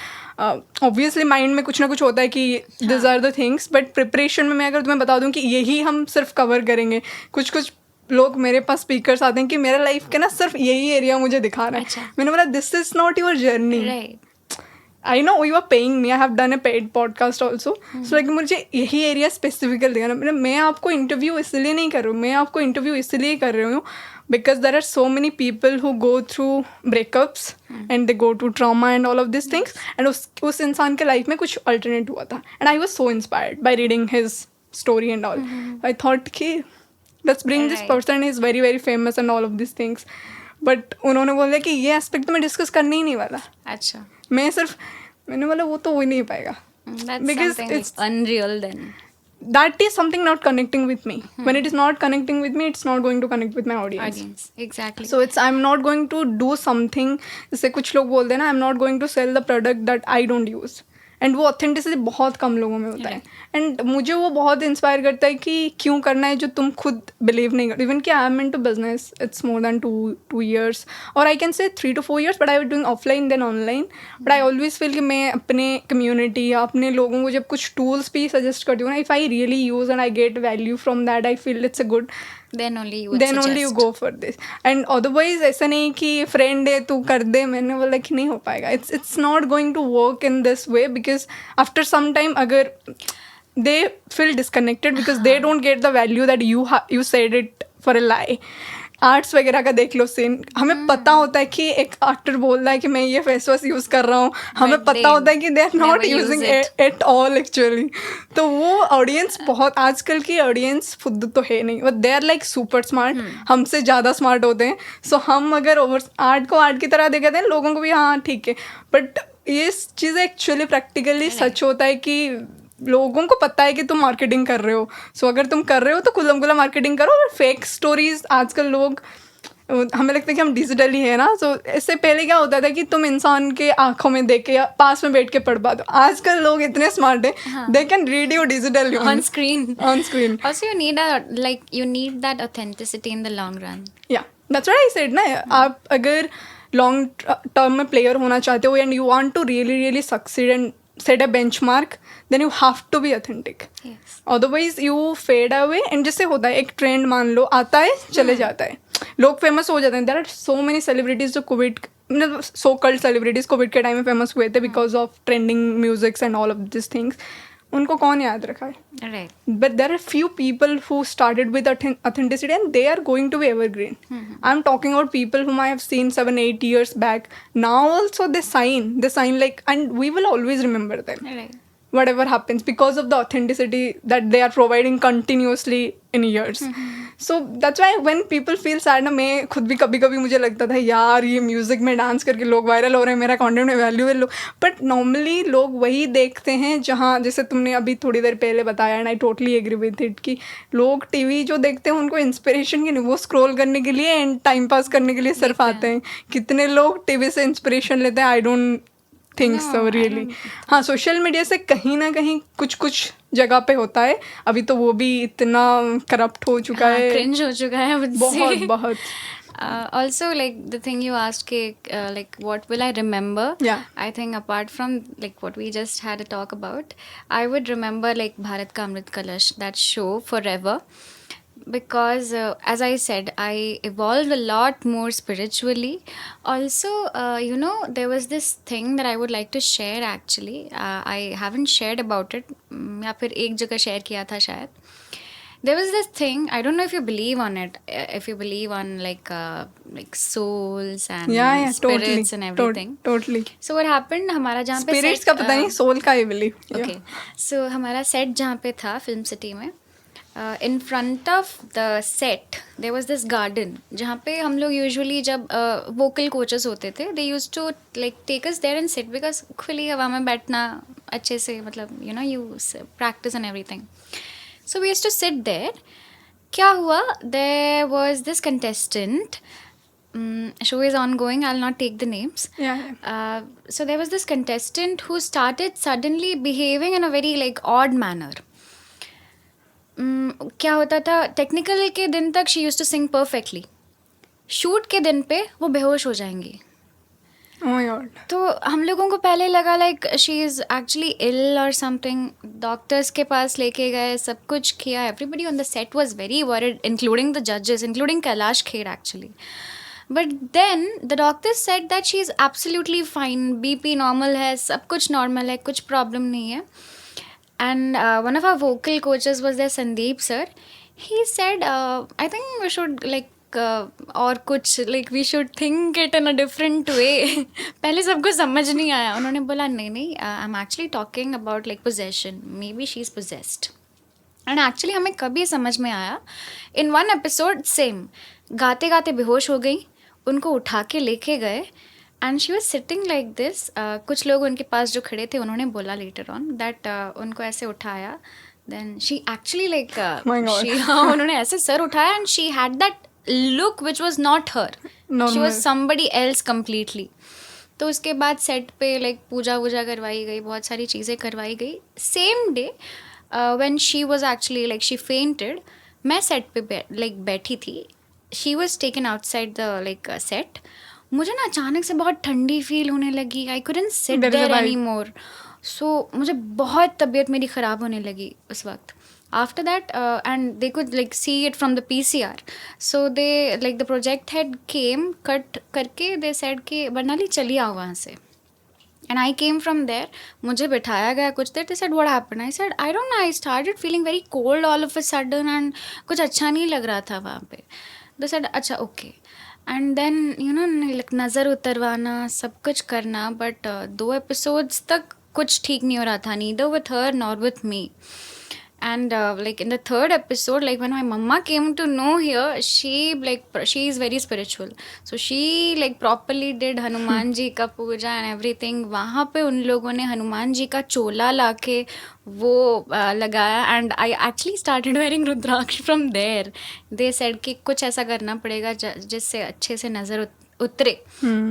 obviously mind में कुछ ना कुछ होता है कि these are the things. But preparation में मैं अगर तुम्हें बता दूँ कि यही हम सिर्फ कवर करेंगे, कुछ लोग मेरे पास स्पीकर्स आते हैं कि मेरा लाइफ के ना सिर्फ यही एरिया मुझे दिखा रहा है. अच्छा. मैंने बोला this is not your journey. Right. I know you are paying me. I have done a paid podcast also. So like मुझे यही एरिया स्पेसिफिकली दिखाना. मैं आपको इंटरव्यू इसलिए नहीं कर रही हूँ, मैं आपको इंटरव्यू इसलिए कर रही हूँ because there are so many people who go through breakups and they go to trauma and all of this things and उस इंसान के लाइफ में कुछ अल्टरनेट हुआ था and I was so inspired by reading his story and all. I thought कि let's bring this person is very very famous and all of this things. But उन्होंने बोला कि ये एस्पेक्ट तो मैं डिस्कस करने ही नहीं वाला. अच्छा. मैं सिर्फ मैंने बोला वो तो हो ही नहीं पाएगा. That's Because something it's- like unreal then. That is something not connecting with me. When it is not connecting with me, it's not going to connect with my audience. Audience. Exactly. So I'm not going to do something. जैसे कुछ लोग बोलते हैं ना, I'm not going to sell the product that I don't use. And वो authenticity बहुत कम लोगों में होता है. एंड मुझे वो बहुत इंस्पायर करता है कि क्यों करना है जो तुम खुद बिलीव नहीं करते. इवन कि I am into business, it's more than 2 years और I can say 3 to 4 years, but I was doing offline then online. But I always feel कि मैं अपने कम्युनिटी या अपने लोगों को जब कुछ टूल्स भी सजेस्ट करती हूँ ना, if I really use and I get value from that, I feel it's a good. then only you would then only you suggest. Go for this. And otherwise ऐसा नहीं कि फ्रेंड है तू कर दे, मैंने बोला कि नहीं हो पाएगा. It's not going to work in this way because after some time अगर they feel disconnected because they don't get the value that you said it for a lie. Arts वगैरह का देख लो सीन, हमें पता होता है कि एक एक्टर बोल रहा है कि मैं ये फेस वॉश यूज़ कर रहा हूँ, हमें But पता they होता है कि they are not never use using it. At all actually. तो वो ऑडियंस बहुत, आजकल की ऑडियंस खुद तो है नहीं, but they are like super smart, हमसे ज़्यादा स्मार्ट होते हैं. सो हम अगर ओवर आर्ट को आर्ट की तरह देखते हैं, लोगों को भी हाँ ठीक है. बट ये चीज़ एक्चुअली प्रैक्टिकली सच होता है कि लोगों को पता है कि तुम मार्केटिंग कर रहे हो. सो अगर तुम कर रहे हो तो खुल्लम खुल्ला मार्केटिंग करो. और फेक स्टोरीज आजकल लोग, हमें लगता है कि हम डिजिटली है ना, सो इससे पहले क्या होता था कि तुम इंसान के आंखों में देख के या पास में बैठ के पढ़ पाते हो. आजकल लोग इतने स्मार्ट है, they can read you digitally On screen. On screen. Also, you need that authenticity in the long run. या दैट्स व्हाट आई सेड ना. आप अगर लॉन्ग टर्म में प्लेयर होना चाहते हो and you want to really really succeed and set a benchmark, then you have to be authentic. Yes. Otherwise you fade away. And जिससे होता है एक ट्रेंड, मान लो आता है चले जाता है, लोग फेमस हो जाते हैं. There are so many celebrities जो कोविड, मतलब सो कल्ड सेलिब्रिटीज कोविड के टाइम में फेमस हुए थे because of trending musics and all of this things. उनको कौन याद रखा है? Right. But there are few people who started with authenticity and they are going to be evergreen. I'm talking about people whom I have seen 7-8 years back. Now also they sign like, and we will always remember them. Right. Whatever happens because of the authenticity that they are providing continuously in years. So that's why when people feel sad ना, मैं खुद भी कभी कभी मुझे लगता था यार ये म्यूज़िक में डांस करके लोग वायरल हो रहे हैं, मेरा कंटेंट में वैल्यू है. लोग बट नॉर्मली लोग वही देखते हैं जहाँ, जैसे तुमने अभी थोड़ी देर पहले बताया and I totally agree with it, कि लोग टीवी जो देखते हैं उनको इंस्पिरेशन की नहीं, वो स्क्रॉल करने के लिए एंड टाइम पास करने के लिए सिर्फ आते हैं. कितने लोग टीवी से इंस्पिरेशन लेते हैं, I don't think so really. हाँ, सोशल मीडिया से कहीं ना कहीं कुछ जगह पे होता है. अभी तो वो भी इतना करप्ट हो चुका है, Cringe हो चुका है, I would बहुत say. बहुत. Also, like the thing you asked, like what will I remember? Yeah. I think apart from like what we just had a talk about, I would remember like Bharat Ka Amrit Kalash, that show forever. Because as I said, I evolved a lot more spiritually. Also, there was this thing that I would like to share actually. I haven't shared about it. या फिर एक जगह share किया था शायद. There was this thing, I don't know if you believe on it, if you believe on like souls and Yeah, spirits totally. and everything. Totally. So what happened, हमारा जहाँ पे स्पिरिट्स set, का पता नहीं, soul का I believe. Okay. So हमारा set जहाँ पे था फिल्म सिटी में, in front of the set there was this garden जहाँ पे हम लोग usually जब vocal coaches होते थे, they used to like take us there and sit because खुली हवा में बैठना अच्छे से, मतलब you practice and everything. So we used to sit there. क्या हुआ, there was this contestant, show is ongoing, I'll not take the names. Yeah. So there was this contestant who started suddenly behaving in a very like odd manner. क्या होता था, technical के दिन तक she used to sing perfectly, shoot के दिन पे वो बेहोश हो जाएंगी. Oh my God. God. तो हम लोगों को पहले लगा लाइक शी इज़ एक्चुअली इल और समथिंग. डॉक्टर्स के पास लेके गए, सब कुछ किया. Everybody on the set was very worried, including the जजेस, including Kailash Kher actually. But then the doctor said that she is absolutely fine, BP normal है, सब कुछ नॉर्मल है, कुछ प्रॉब्लम नहीं है. And one of our vocal coaches was there, Sandeep sir. He said, I think we should और कुछ we should think it in a different way. पहले सबको समझ नहीं आया. उन्होंने बोला नहीं, I'm actually talking about like possession. Maybe she's possessed. And actually हमें कभी समझ में आया. इन वन एपिसोड सेम, गाते गाते बेहोश हो गई, उनको उठा के लेके गए and she was sitting like this. कुछ लोग उनके पास जो खड़े थे उन्होंने बोला लेटर ऑन दैट उनको ऐसे उठाया. देन शी एक्चुअली लाइक उन्होंने ऐसे सर उठाया and she had that look which was not her, she was somebody else completely. तो उसके बाद सेट पे लाइक पूजा वूजा करवाई गई, बहुत सारी चीज़ें करवाई गई. Same day when she was actually like she fainted, मैं सेट पे बैठी थी. She was taken outside the set. मुझे ना अचानक से बहुत ठंडी फील होने लगी. I couldn't sit there anymore. So मुझे बहुत तबीयत मेरी ख़राब होने लगी उस वक्त. After that and they could see it from the PCR. So they the project head came cut करके, दे सेड कि बरनाली चली आओ वहाँ से. And I came from there. मुझे बिठाया गया कुछ देर. They said what happened. I said I don't know, I started feeling very cold all of a sudden and कुछ अच्छा नहीं लग रहा था वहाँ पे. दे सेड अच्छा ओके. एंड देन नज़र उतरवाना, सब कुछ करना. बट 2 एपिसोड्स तक कुछ ठीक नहीं हो रहा था, neither with her nor with me. And in the 3rd episode, when my mama came to know here, she is very spiritual, so she properly did Hanuman ji का पूजा and everything. वहाँ पे उन लोगों ने हनुमान जी का चोला लाके वो लगाया and I actually started wearing rudraksha from there. They said कि कुछ ऐसा करना पड़ेगा जिससे अच्छे से नज़र उतरे.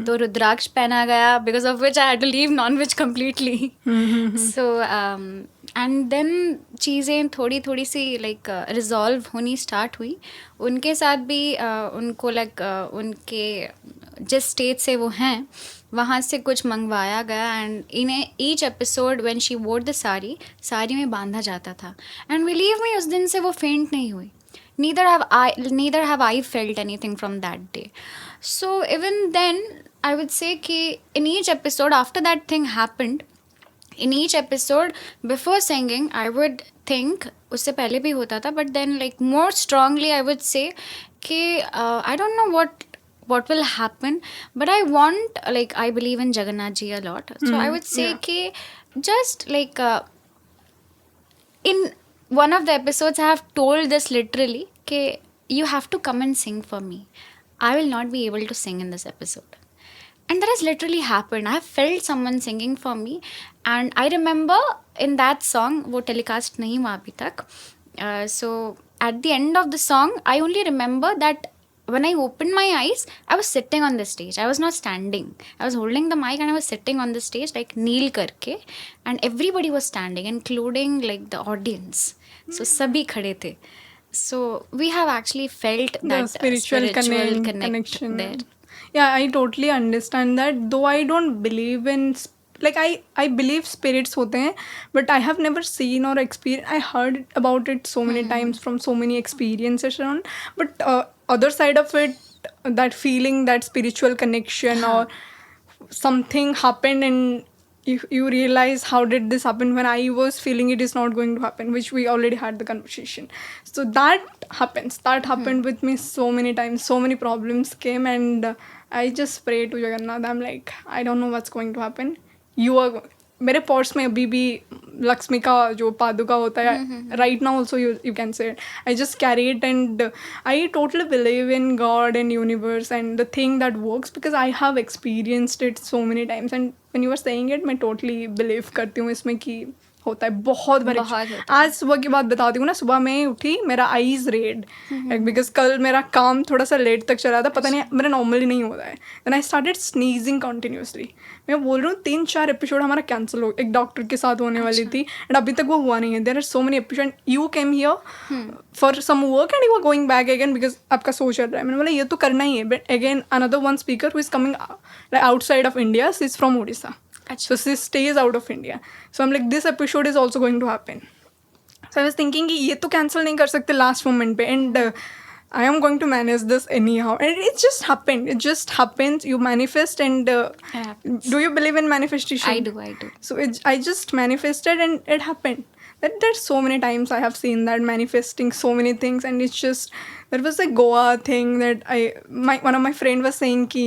तो रुद्राक्ष पहना गया, because of which I had to leave non-veg completely. So and then चीज़ें थोड़ी थोड़ी सी रिजॉल्व होनी स्टार्ट हुई. उनके साथ भी उनको उनके जिस स्टेट से वो हैं वहाँ से कुछ मंगवाया गया. एंड इन्हें ईच एपिसोड व्हेन शी वोर द साड़ी में बांधा जाता था. एंड बिलीव मी, उस दिन से वो फेंट नहीं हुई. neither have I felt anything from that day. So even then I would say कि in each episode after that thing happened, in each episode before singing I would think, उससे पहले भी होता था, but then more strongly I would say कि I don't know what will happen, but I want I believe in Jagannath ji a lot. So I would say कि just in one of the episodes I have told this literally कि you have to come and sing for me. I will not be able to sing in this episode. And that has literally happened. I have felt someone singing for me. And I remember in that song, वो telecast नहीं हुआ अभी तक. So at the end of the song, I only remember that when I opened my eyes, I was sitting on the stage. I was not standing. I was holding the mic and I was sitting on the stage kneel करके. And everybody was standing, including the audience. So सभी खड़े थे. So we have actually felt that spiritual connection there. Yeah, I totally understand that. Though I don't believe in I believe spirits होते हैं, but I have never seen or experienced. I heard about it so many times from so many experiences around. But other side of it, that feeling, that spiritual connection or something happened and you realize how did this happen when I was feeling it is not going to happen, which we already had the conversation. So that happens. That happened with me so many times. So many problems came and I just pray to Jagannath. I'm like, I don't know what's going to happen. You are मेरे purse में अभी भी लक्ष्मी का जो पादुका होता है, right now also you can say I just carry it and I totally believe in God and universe and the thing that works because I have experienced it so many times. And when you are saying it, मैं totally believe करती हूँ इसमें कि होता है बहुत बार। बहुत होता है। आज सुबह की बात बताती हूँ ना, सुबह मैं उठी, मेरा आईज रेड, बिकॉज कल मेरा काम थोड़ा सा लेट तक चला था, पता नहीं मेरा नॉर्मली नहीं होता है। Then I started sneezing continuously. मैं बोल रही हूँ 3-4 एपिसोड हमारा कैंसिल हो, एक डॉक्टर के साथ होने वाली थी एंड अभी तक वो हुआ नहीं है। There are so many episode. You came here for some work and you are going back again because आपका शो चल रहा है। मैंने बोला ये तो करना ही है, but again another one speaker who is coming outside of India, she is from Odisha. So she stays out of India. So I'm like, this episode is also going to happen. So I was thinking कि ये तो cancel नहीं कर सकते last moment पे, and I am going to manage this anyhow. And it just happened. It just happens. You manifest and do you believe in manifestation? I do. So I just manifested and it happened. There's so many times I have seen that manifesting so many things, and it's just, there was a Goa thing that one of my friend was saying कि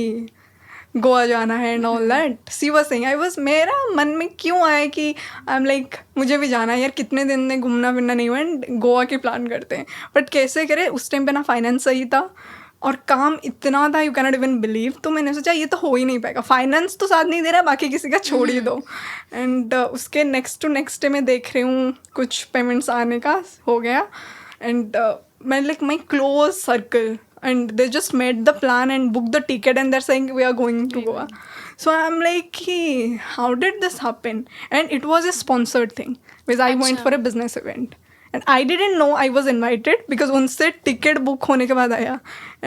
गोवा जाना है and all that. She was saying, I was, मेरा मन में क्यों आया कि I am like मुझे भी जाना है यार, कितने दिन में घूमना फिरना नहीं हुआ एंड गोवा के प्लान करते हैं. बट कैसे करें, उस टाइम पे ना फाइनेंस सही था और काम इतना था, यू कैनॉट इवन बिलीव. तो मैंने सोचा ये तो हो ही नहीं पाएगा, फाइनेंस तो साथ नहीं दे रहा, बाकी किसी का छोड़ ही दो. एंड उसके नेक्स्ट टू नेक्स्ट डे मैं देख रही हूँ कुछ पेमेंट्स आने का हो गया. एंड मैं like my close circle, and they just made the plan and booked the ticket and they're saying we are going to Goa. So I'm like, hey, how did this happen? And it was a sponsored thing because I went for a business event and I didn't know I was invited because उनसे ticket book होने के बाद आया.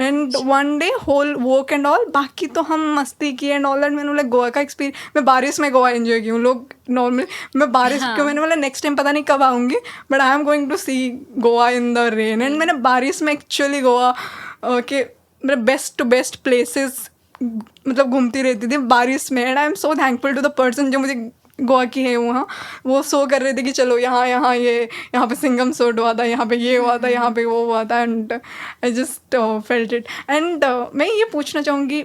And one day whole work and all, बाकी तो हम मस्ती की and all that. मैंने बोला गोवा का एक्सपीरियंस, मैं बारिश में गोवा एंजॉय की हूँ. लोग नॉर्मल, मैं बारिश क्यों, मैंने बोला नेक्स्ट टाइम पता नहीं कब आऊँगी, but I am going to see Goa in the rain. And मैंने बारिश में एक्चुअली गोवा के मतलब बेस्ट टू बेस्ट प्लेसेस मतलब घूमती रहती थी बारिश में. And I am so thankful to the person जो मुझे गोवा की है वहाँ, वो शो कर रहे थे कि चलो यहाँ यहाँ पे सिंगम शूट हुआ था, यहाँ पे ये हुआ था, यहाँ पे वो हुआ था. And I just felt it. And मैं ये पूछना चाहूँगी,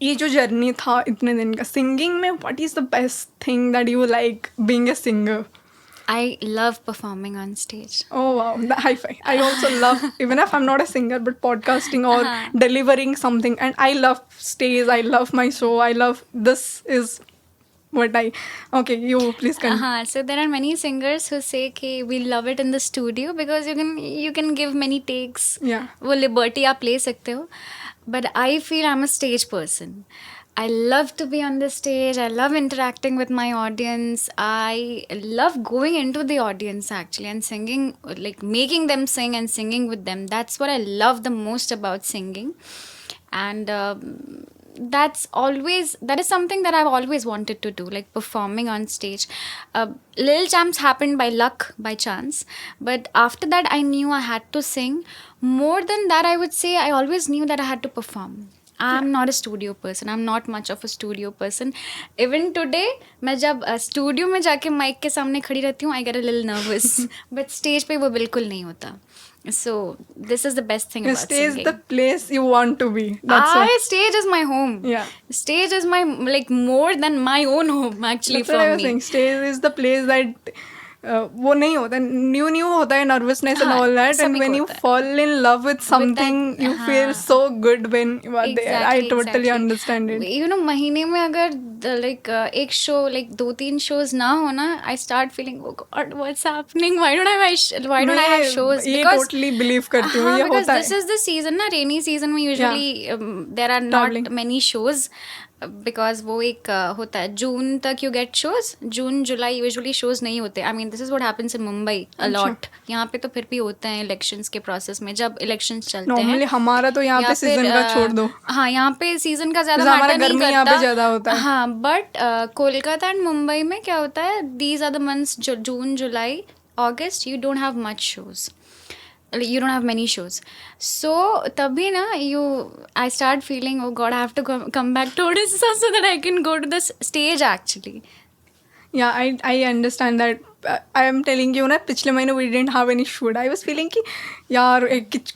ये जो जर्नी था इतने दिन का सिंगिंग में, what is the best thing that you like being a singer? I love performing on stage. Oh wow, the hi-fi. I also love, even if I'm not a singer, but podcasting or delivering something. And I love stage, I love my show, I love, this is what okay, you please continue. So there are many singers who say कि we love it in the studio because you can give many takes. Yeah. वो liberty आप ले सकते हो. But I feel I'm a stage person. I love to be on the stage. I love interacting with my audience. I love going into the audience actually and singing, like making them sing and singing with them. That's what I love the most about singing. And that is something that I've always wanted to do, like performing on stage. Lil Champs happened by luck, by chance. But after that, I knew I had to sing. More than that, I would say I always knew that I had to perform. I'm not a studio person. I'm not much of a studio person. Even today, मैं जब studio में जाके mic के सामने खड़ी रहती हूँ, I get a little nervous. But stage पे वो बिल्कुल नहीं होता. So this is the best thing about stage singing. The place you want to be. That's it. Stage is my home. Yeah. Stage is my, like, more than my own home actually. That's for what I was me. saying. Stage is the place that वो नहीं होता, new होता है, nervousness and all that. And when you fall in love with something you feel so good when you are there. I totally understand it. You know, महीने में अगर like एक show, like 2-3 shows ना हो ना, I start feeling oh God what's happening, why don't I have shows. ये totally believe करती हूँ, ये होता है. दिस इज द सीजन ना, रेनी सीजन में usually there are not many shows because वो एक होता है जून तक you get shows. June July usually shows नहीं होते. I mean this is what happens in Mumbai a lot. यहाँ पे तो फिर भी होते हैं इलेक्शंस के प्रोसेस में, जब इलेक्शंस चलते हैं. नॉर्मली हमारा तो यहाँ पे सीजन का छोड़ दो. हाँ, यहाँ पे सीजन का ज्यादा मैटर नहीं गर्मी करता. यहाँ पे ज्यादा होता है. हाँ, बट कोलकाता एंड मुंबई में क्या होता है, these are the months, June July August, you don't have much shows. You don't have many shows. So tabhi na, I start feeling, oh God, I have to come back to Odisha so that I can go to this stage actually. Yeah, I understand that. I am telling you ना, पिछले महीने we didn't have any shoot. I was feeling कि यार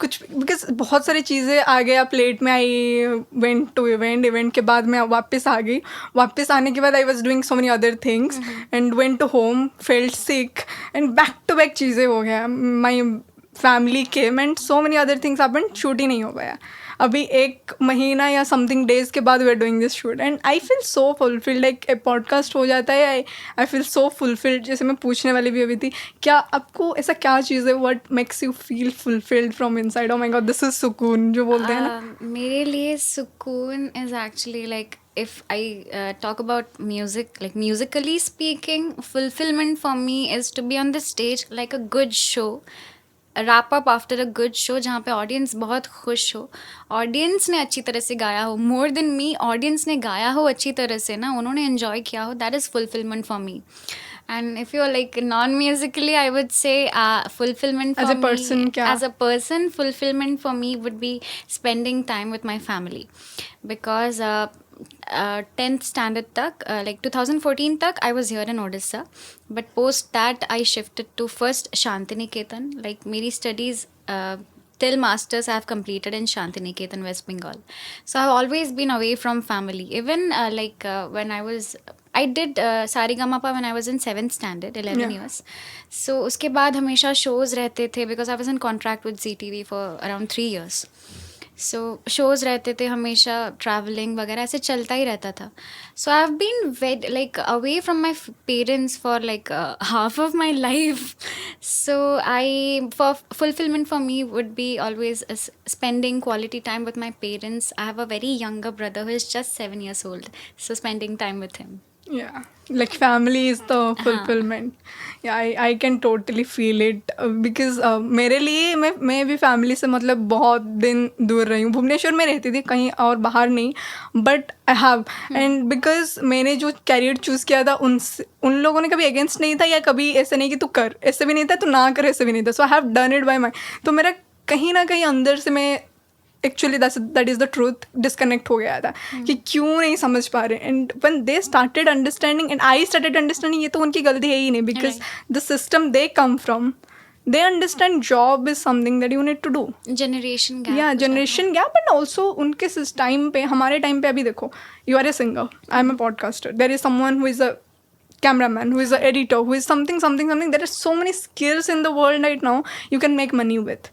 कुछ because बहुत सारी चीज़ें आ गया प्लेट में. I went to event के बाद मैं वापस आ गई. वापस आने के बाद I was doing so many other things and went to home, felt sick and back to back चीज़ें हो गया. My family came and so many other things happened. Shoot ही नहीं हो पाया. अभी 1 महीना या समथिंग डेज के बाद we are doing this shoot and I feel so fulfilled. Like a podcast हो जाता है, आई फील सो फुलफिल्ड. जैसे मैं पूछने वाली भी अभी थी, क्या आपको ऐसा क्या चीज़ है what makes you feel fulfilled from inside? Oh my God, this is सुकून जो बोलते हैं ना. मेरे लिए सुकून is actually like if I talk about music, like musically speaking, fulfillment for me is to be on the stage like a good show, a wrap up after a good show जहाँ पे audience बहुत खुश हो, audience ने अच्छी तरह से गाया हो, मोर देन मी ऑडियंस ने गाया हो अच्छी तरह से ना, उन्होंने एन्जॉय किया हो, that is fulfilment for me. And if you're like non-musically, I would say fulfillment for As a person, me, क्या? as a person, fulfillment for me would be spending time with my family. Because 10th standard तक, like 2014 तक, I was here in Odisha. But post that, I shifted to first Shantiniketan. Like मेरी studies till masters I have completed in Shantiniketan, West Bengal. So I've always been away from family. Even when I did Saregama when I was in 7th standard, 11 Yeah. years. So उसके बाद हमेशा shows रहते थे because I was in contract with ZTV for around 3 years. So shows रहते थे हमेशा, travelling वगैरह ऐसे चलता ही रहता था. So I have been wed like away from my parents for like half of my life. So I for fulfilment for me would be always spending quality time with my parents. I have a very younger brother who is just 7 years old, so spending time with him. Yeah, like family is the fulfillment. Yeah, I can totally feel it because मेरे लिए मैं भी family से मतलब बहुत दिन दूर रही हूँ. भुवनेश्वर में रहती थी, कहीं और बाहर नहीं, but I have and because मैंने जो कैरियर चूज़ किया था उन लोगों ने कभी अगेंस्ट नहीं था, या कभी ऐसे नहीं कि तू कर, ऐसे भी नहीं था, तू ना कर, ऐसे भी नहीं था. So I have done it by my. तो मेरा कहीं ना कहीं अंदर से मैं actually that is the truth disconnect हो गया था कि क्यों नहीं समझ पा रहे. And when they started understanding and I started understanding, ये तो उनकी गलती है ही नहीं, because the system they come from, they understand job is something that you need to do. Generation gap. Yeah, generation gap, and also उनके time पे, हमारे टाइम पे अभी देखो, you are a singer, I am a podcaster, there is someone who is a cameraman, who is an editor, who is something. There are so many skills in the world right now you can make money with.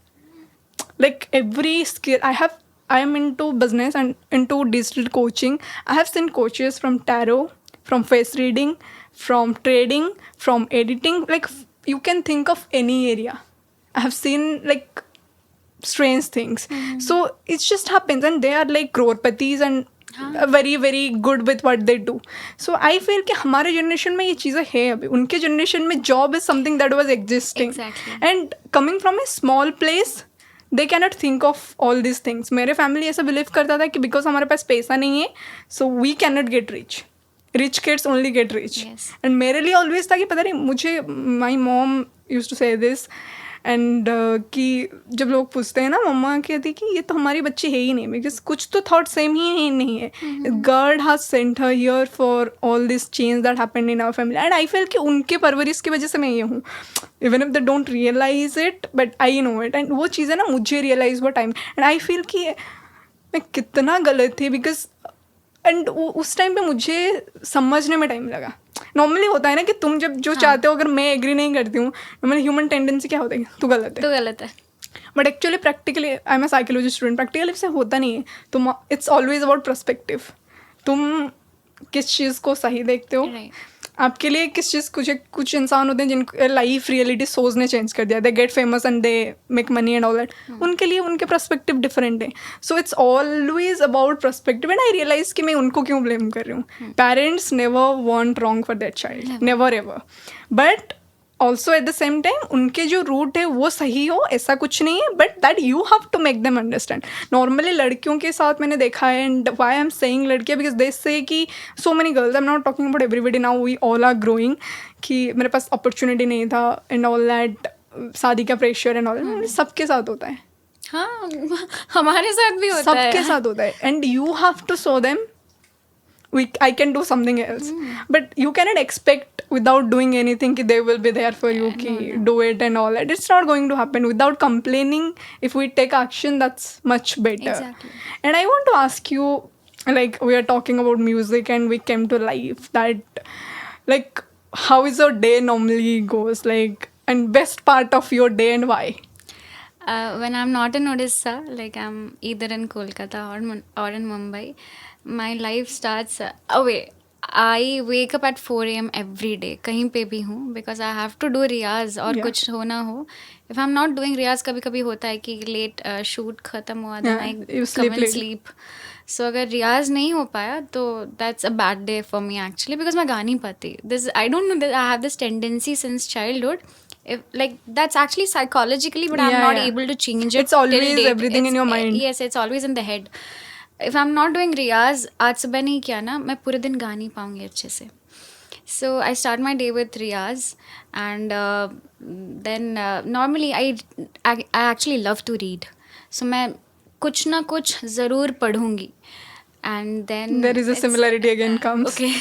Like every skill I am into business and into digital coaching. I have seen coaches from tarot, from face reading, from trading, from editing. Like you can think of any area. I have seen like strange things. So it just happens, and they are like crorpatis and very very good with what they do. So I feel कि हमारे generation में ये चीज़ें हैं अभी. उनके generation में job is something that was existing. Exactly. And coming from a small place, they cannot think of all these things. मेरे family ऐसा believe करता था कि because हमारे पास पैसा नहीं है, so we cannot get rich. Rich kids only get rich. Yes. And मेरे लिए always था कि पता नहीं मुझे, my mom used to say this, and कि जब लोग पूछते हैं ना, मम्मा कहती कि ये तो हमारी बच्ची है ही नहीं, बिकॉज कुछ तो थॉट सेम ही नहीं है. God has sent her here for all this change that happened in our family. And I feel कि उनके परवरिश की वजह से मैं ये हूँ, even if they don't realize it, but I know it. And वो चीज़ें ना मुझे रियलाइज हुआ टाइम, एंड आई फील कि मैं कितना गलत थी, बिकॉज एंड उस टाइम पे मुझे समझने में टाइम लगा. नॉर्मली होता है ना कि तुम जब जो चाहते हो, अगर मैं एग्री नहीं करती हूँ, नॉर्मली ह्यूमन टेंडेंसी क्या होता है, तू गलत है. But actually practically I am a psychology student, practically से होता नहीं है. तुम, इट्स ऑलवेज अबाउट पर्सपेक्टिव. तुम किस चीज़ को सही देखते हो. आपके लिए किस चीज़, कुछ इंसान होते हैं जिनके लाइफ रियलिटी सोच ने चेंज कर दिया, they get famous and they make money and all that. उनके लिए उनके पर्सपेक्टिव डिफरेंट है. So it's always about perspective. And I realize कि मैं उनको क्यों ब्लेम कर रही हूँ. Parents never want wrong for their child, never ever. But also at the same time उनके जो रूट है वो सही हो, ऐसा कुछ नहीं है, but that you have to make them understand. Normally लड़कियों के साथ मैंने देखा है, and why I am saying लड़कियाँ, बिकॉज दे से कि so many girls, I am not talking about everybody, now we all are growing, कि मेरे पास अपॉर्चुनिटी नहीं था एंड ऑल दैट, शादी का प्रेशर एंड ऑल. सबके साथ होता है. हाँ, हमारे साथ भी होता है, सबके साथ होता है. And you have to show them I can do something else. But you cannot expect without doing anything कि they will be there for you, कि do it and all that. It's not going to happen. Without complaining, if we take action, that's much better. Exactly. And I want to ask you, like we are talking about music and we came to life, that like how is your day normally goes, like, and best part of your day and why? When I'm not in Odisha, like I'm either in Kolkata or in Mumbai, my life starts away. I wake up at 4 a.m. every day, कहीं पे भी हूँ, because I have to do रियाज और Yeah. कुछ हो ना हो. If I'm not doing रियाज, कभी कभी होता है कि लेट शूट खत्म हुआ, then Yeah, I you come sleep and late. sleep. So अगर रियाज नहीं हो पाया तो that's a bad day for me actually, because मैं गा नहीं पाती. I don't know that I have this tendency since childhood. If, like, that's actually psychologically, but I'm Yeah, not yeah. able to change it. It's always till date. everything in your mind. Yes, it's always in the head. If I'm not doing रियाज, आज सुबह नहीं किया ना, मैं पूरे दिन गा नहीं पाऊंगी अच्छे से. So I start my day with riyaz, and then normally I actually love to read. So मैं कुछ ना कुछ ज़रूर पढ़ूंगी, and then There is a it's- similarity again comes. Okay.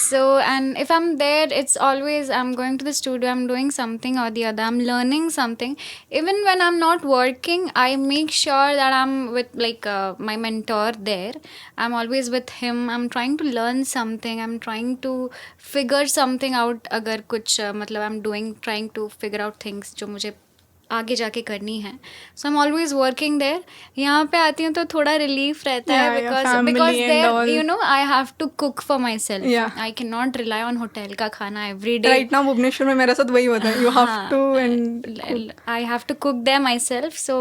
So, and if I'm there, it's always I'm going to the studio, I'm doing something or the other, I'm learning something. Even when I'm not working, I make sure that I'm with like my mentor there. I'm always with him. I'm trying to learn something. I'm trying to figure something out. अगर कुछ मतलब I'm trying to figure out things जो मुझे आगे जाके करनी है. So I am always working there. यहाँ पे आती हूँ तो थोड़ा रिलीफ रहता है, Yeah, yeah, because family and their all. You know I have to cook for myself. Yeah. I can not rely on hotel का खाना every day. Right now Bhubaneswar में मेरे साथ वही होता है. You have हाँ. to and I have to cook there myself. So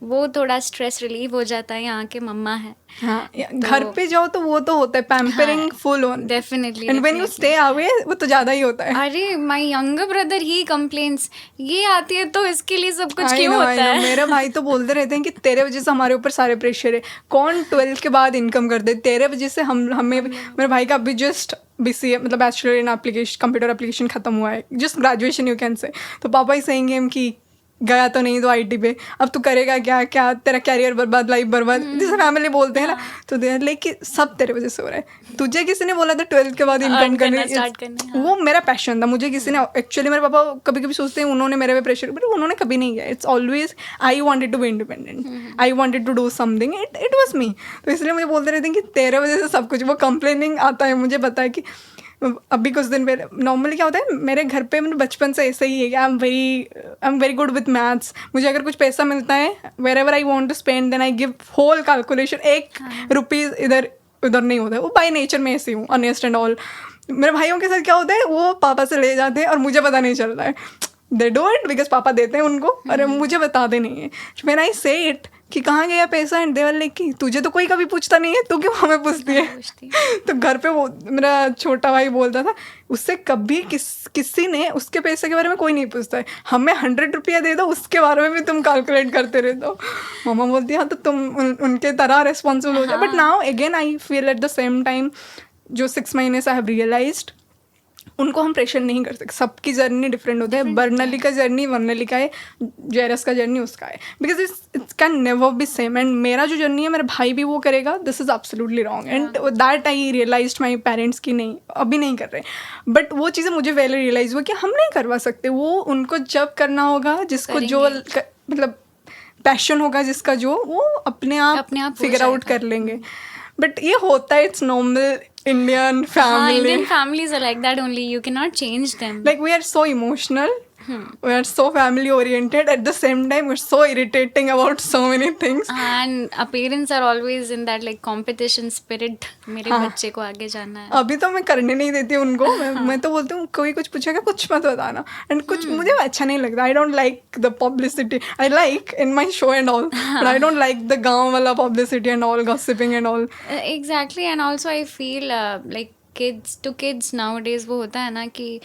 वो थोड़ा स्ट्रेस रिलीव हो जाता है. यहाँ के मम्मा है. हाँ, घर पे जाओ तो वो तो होता है pampering full on. Definitely. And when you stay away वो तो ज्यादा ही होता है. अरे माई यंगर ब्रदर ही कंप्लेन्स, ये आती है तो इसके लिए सब कुछ I क्यों know, I होता know. है. मेरे भाई तो बोलते रहते हैं कि तेरे वजह से हमारे ऊपर सारे प्रेशर है. कौन 12th के बाद इनकम कर दे, तेरे वजह से हमें मेरे भाई का अभी जस्ट BCA मतलब bachelor in application computer application खत्म हुआ है. जस्ट ग्रेजुएशन यू कैन से. तो पापा ही सेइंग कि गया तो नहीं तो IT पे, अब तू करेगा क्या क्या, तेरा कैरियर बर्बाद, लाइफ बर्बाद. जैसे फैमिली बोलते हैं ना, तो दे लेकिन सब तेरे वजह से हो रहा है. तुझे किसी ने बोला था 12th के बाद इनकम start करने, करनी. वो मेरा पैशन था. मुझे किसी ने एक्चुअली मेरे पापा कभी कभी सोचते हैं उन्होंने मेरे पे प्रेशर, बट उन्होंने कभी नहीं किया. It's always I wanted to be independent. I wanted to do something. It was me. तो इसलिए मुझे बोलते रहते हैं कि तेरे वजह से सब कुछ. वो कंप्लेनिंग आता है. मुझे पता है कि अभी कुछ दिन पहले नॉर्मली क्या होता है मेरे घर पे, मैंने बचपन से ऐसे ही है कि I am very good with maths. मुझे अगर कुछ पैसा मिलता है, wherever I want to spend, then I give whole calculation. 1 rupees इधर उधर नहीं होता है. वो बाई नेचर में ऐसी हूँ, ऑनेस्ट एंड ऑल. मेरे भाइयों के साथ क्या होता है, वो पापा से ले जाते हैं और मुझे पता नहीं चलता है. दे डू इट बिकॉज पापा देते हैं उनको, और मुझे बताते नहीं है. व्हेन आई से इट कि कहाँ गया पैसा, एंड देवर लाइक कि तुझे तो कोई कभी पूछता नहीं है, तू क्यों हमें पूछती है. तो घर पे वो मेरा छोटा भाई बोलता था, उससे कभी किसी ने उसके पैसे के बारे में कोई नहीं पूछता है. हमें 100 रुपया दे दो, उसके बारे में भी तुम कैलकुलेट करते रहते हो. मामा बोलती हाँ तो तुम उनके तरह रिस्पॉन्सिबल हो जाओ. But now again I feel at the same time, जो 6 महीने से आई हैव रियलाइज्ड, उनको हम प्रेशर नहीं कर सकते. सबकी जर्नी डिफरेंट होता है. बर्नली का जर्नी वर्नली का है, जेरस का जर्नी उसका है. Because it can never be same. And मेरा जो जर्नी है, मेरा भाई भी वो करेगा. This is absolutely wrong. And that I realized my parents की नहीं, अभी नहीं कर रहे. बट वो चीज़ें मुझे पहले रियलाइज हुआ कि हम नहीं करवा सकते. वो उनको जब करना होगा, जिसको जो मतलब पैशन होगा, जिसका जो वो अपने आप फिगर आउट कर लेंगे. बट ये होता है, it's normal Indian family. Indian families are like that only. You cannot change them. Like we are so emotional. We are so family oriented. At the same time, we're so irritating about so many things. And our parents are always in that like competition spirit. मेरे बच्चे को आगे जाना है. अभी तो मैं करने नहीं देती उनको. मैं तो बोलती हूँ कोई कुछ पूछेगा कुछ मत बताना. एंड कुछ मुझे अच्छा नहीं लगता. I don't like the publicity. I like in my show and all, but I don't like the गाँव वाला publicity and all, gossiping and all. Exactly. And also I feel like kids nowadays वो होता है ना कि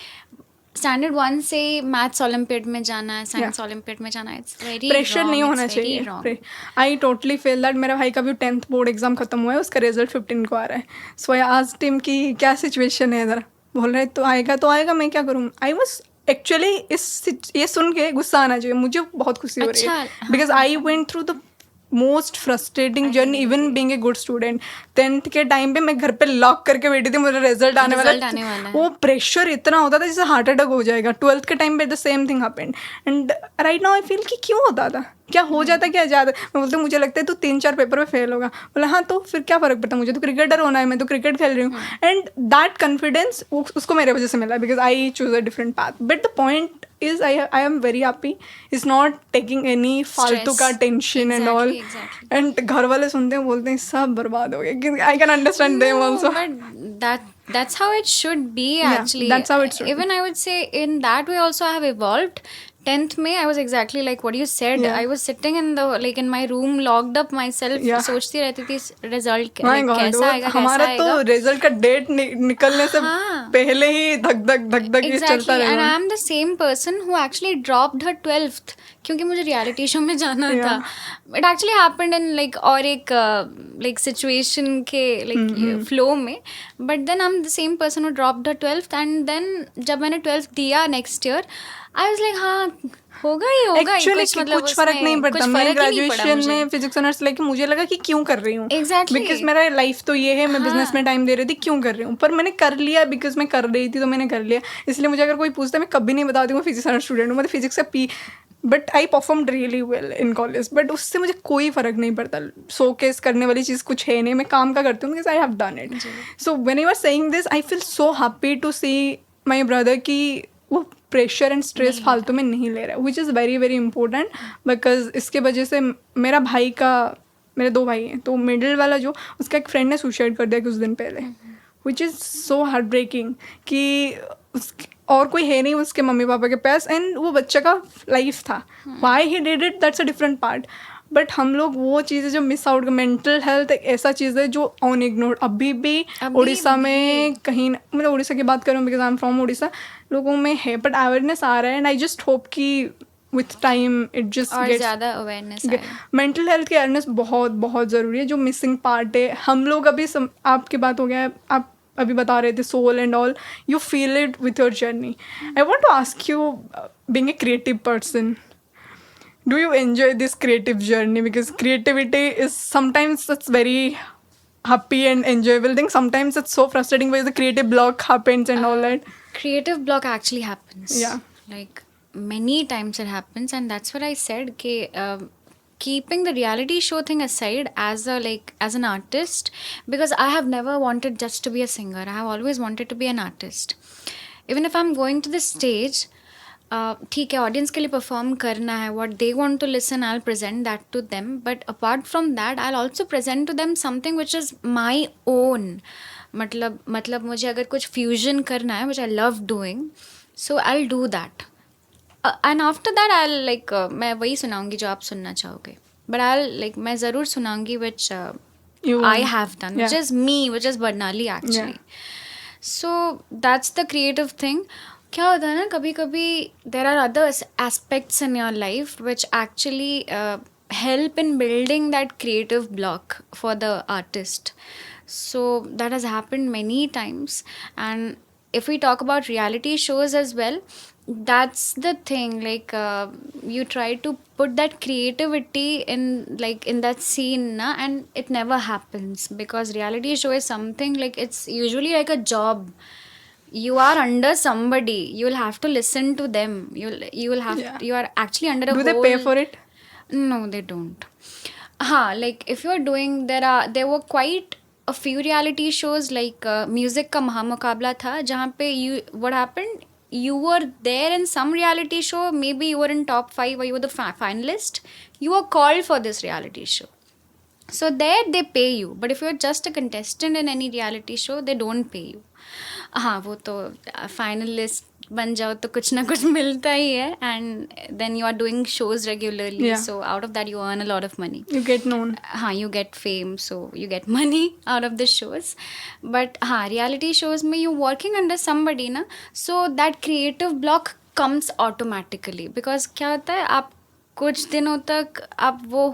standard 1 से maths Olympiad में जाना है, साइंस ओलंपियड में जाना है. इट्स वेरी प्रेशर नहीं होना चाहिए. I totally feel that. मेरा भाई का भी 10th बोर्ड एग्जाम खत्म हुआ है, उसका रिजल्ट 15 को आ रहा है. सो आई आस्क्ड हिम कि क्या सिचुएशन है इधर. बोल रहे तो आएगा, मैं क्या करूँ. आई वाज एक्चुअली ये सुन के गुस्सा आना चाहिए. मुझे बहुत खुशी हो रही है because I went through the most frustrating journey, even being a good student. 10th के टाइम पे मैं घर पे लॉक करके बैठी थी, मेरा रिजल्ट आने वाला है. वो प्रेशर इतना होता था जैसे हार्ट अटैक हो जाएगा. 12th के टाइम पे the same thing happened. And right now I feel कि क्यों होता था, क्या हो जाता क्या ज़्यादा, मैं बोलती हूँ मुझे लगता है तू 3-4 पेपर में फेल होगा, बोला हाँ तो फिर क्या फ़र्क पड़ता है, मुझे तो क्रिकेटर होना है, मैं तो क्रिकेट खेल रही हूँ. एंड दैट कॉन्फिडेंस उसको मेरे वजह से मिला, because I choose a different path. But the point is I am very happy. It's not taking any फालतू का टेंशन एंड ऑल. एंड घर वाले सुनते हैं बोलते हैं सब बर्बाद हो गए. I can understand them also. But that's how it should be actually. That's how it should Even I would say in that way also I have evolved. 10th May I was exactly like what you said. Yeah. I was sitting in the like in my room locked up myself. Yeah. सोचती रहती थी result My like, God, कैसा आएगा हमारा कैसा तो आएगा. Result का डेट निकलने से हाँ. पहले ही धक धक ये चलता Exactly, and रहेगा. I am the same person who actually dropped her 12th क्योंकि मुझे रियलिटी शो में जाना Yeah. था. It actually happened in like और एक like situation के like flow में. But then I'm the same person who dropped her 12th and then जब मैंने 12th दिया next year, I was like हाँ होगा ही होगा. एक्चुअली कुछ फर्क नहीं पड़ता. मैं ग्रेजुएशन में में फिजिक्स ऑनर्स लेके मुझे लगा कि क्यों कर रही हूँ. Exactly. बिकॉज मेरा लाइफ तो ये है, मैं बिजनेस में टाइम दे रही थी, क्यों कर रही हूँ. पर मैंने कर लिया बिकॉज मैं कर रही थी तो मैंने कर लिया. इसलिए मुझे अगर कोई पूछता है मैं कभी नहीं बताती हूँ फिजिक्स ऑनर्स स्टूडेंट हूँ. मतलब फिजिक्स का but I performed really well in college. But उससे मुझे कोई फ़र्क नहीं पड़ता. शोकेस करने वाली चीज़ कुछ है नहीं. मैं काम का करती हूँ because I have done it. So when you are saying this I feel so happy to see my brother कि वो प्रेशर एंड स्ट्रेस फालतू में नहीं ले रहा है, which is very very important. Because इसके वजह से मेरा भाई का, मेरे 2 भाई हैं, तो मिडिल वाला जो उसका एक फ्रेंड ने सुसाइड कर दिया कुछ दिन पहले, which is so heartbreaking कि और कोई है नहीं उसके मम्मी पापा के पास एंड वो बच्चे का लाइफ था. Why he did it that's a different part. But हम लोग वो चीज़ें जो मिस आउट, मेंटल हेल्थ एक ऐसा चीज़ है जो ऑन इग्नोर्ड अभी भी उड़ीसा में कहीं, मतलब उड़ीसा की बात करूँ because I am from Orissa, लोगों में है. बट अवेयरनेस आ रहा है एंड आई जस्ट होप कि विथ टाइम इट जस्ट और ज़्यादा अवेयरनेस है. मेंटल हेल्थ की अवेयरनेस बहुत बहुत ज़रूरी है. जो मिसिंग पार्ट है हम लोग अभी आपकी बात हो गया है, आप अभी बता रहे थे soul and all, you feel it with your journey. I want to ask you, being a creative person, do you enjoy this creative journey? Because creativity is sometimes it's very happy and enjoyable thing, sometimes it's so frustrating because the creative block happens and all that. Creative block actually happens. Yeah. Like many times it happens, and that's what I said. Keeping the reality show thing aside, as an artist, because I have never wanted just to be a singer. I have always wanted to be an artist. Even if I'm going to the stage, ठीक है audience के लिए perform करना है, what they want to listen I will present that to them. But apart from that I will also present to them something which is my own. मतलब मुझे अगर कुछ फ्यूजन करना है which I love doing, so I will do that. And after that I like मैं वही सुनाऊंगी जो आप सुनना चाहोगे. बट आई लाइक मैं ज़रूर सुनाऊंगी which I have done, which is me, which is Barnali actually. So that's the creative thing. क्या होता है ना, कभी कभी there are other aspects in your life which actually help in building that creative block for the artist. So that has happened many times. And if we talk about reality shows as well, that's the thing, like you try to put that creativity in that scene na, and it never happens because reality show is something like it's usually like a job. You are under somebody, you will have to listen to them, you will have you are actually under a Do they pay for it? No, they don't. Like if you are doing, there were quite a few reality shows like music का महामुकाबला था जहाँ पे what happened, you were there in some reality show, maybe you were in top 5 or you were the finalist, you were called for this reality show, so there they pay you. But if you're just a contestant in any reality show, they don't pay you. वो तो finalist बन जाओ तो कुछ ना कुछ मिलता ही है, and then you are doing shows regularly, so out of that you earn a lot of money, You get known. you get fame, so you get money out of the shows. But reality shows में you working under somebody ना, so that creative block comes automatically because क्या होता है, आप कुछ दिनों तक आप वो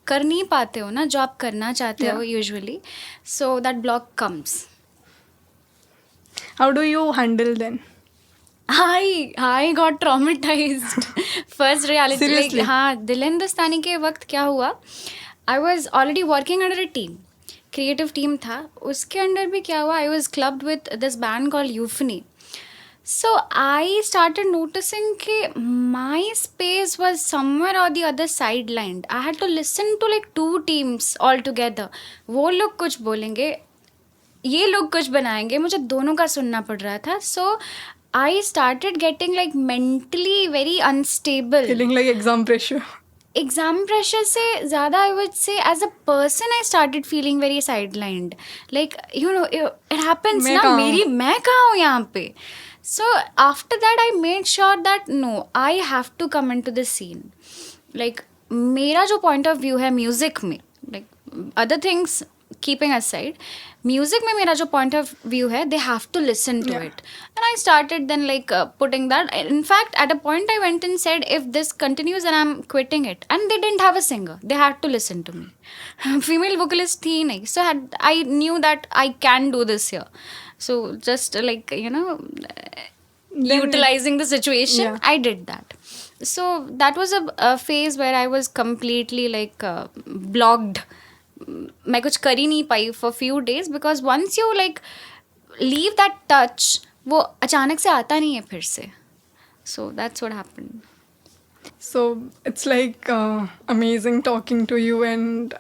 कर नहीं पाते हो ना जो आप करना चाहते हो usually, so that block comes. How do you handle then? I got traumatized. First reality, Seriously? दिल हिंदुस्तानी के वक्त क्या हुआ, I was already working under a team, creative team था. उसके अंडर भी क्या हुआ, I was clubbed with this band called Euphony. So I started noticing that my space was somewhere or the other sidelined. I had to listen to like two teams all together. वो लोग कुछ बोलेंगे, ये लोग कुछ बनाएंगे, मुझे दोनों का सुनना पड़ रहा था. So I started getting like mentally very unstable. Feeling like exam pressure. Exam pressure से ज़्यादा I would say as a person I started feeling very sidelined. Like you know it happens मैं ना, कहाँ हूँ? मेरी मैं कहाँ हूँ यहाँ पे. So after that I made sure that no, I have to come into the scene. Like मेरा जो पॉइंट ऑफ व्यू है म्यूज़िक में, like other things keeping aside, music में मेरा जो point of view है, they have to listen to it. And I started then like putting that. In fact, at a point I went and said, if this continues then I'm quitting it. And they didn't have a singer. They had to listen to me. Female vocalist थी नहीं. So I knew that I can do this here. So just like, you know, utilizing the situation, Yeah. I did that. So that was a phase where I was completely like blocked. मैं कुछ कर ही नहीं पाई for few days because once you like leave that touch, वो अचानक से आता नहीं है फिर से. So that's what happened. So it's like amazing talking to you and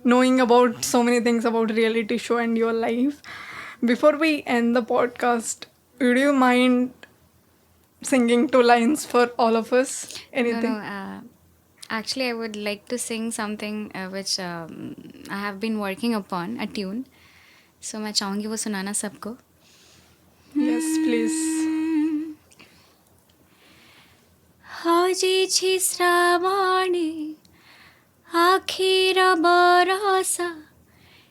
knowing about so many things about reality show and your life. Before we end the podcast, would you mind singing 2 lines for all of us? Anything? No, actually, I would like to sing something which I have been working upon, a tune. So मैं चाहूँगी वो सुनाना सबको. Yes, please. हजिछि Shravane आखिर बरसा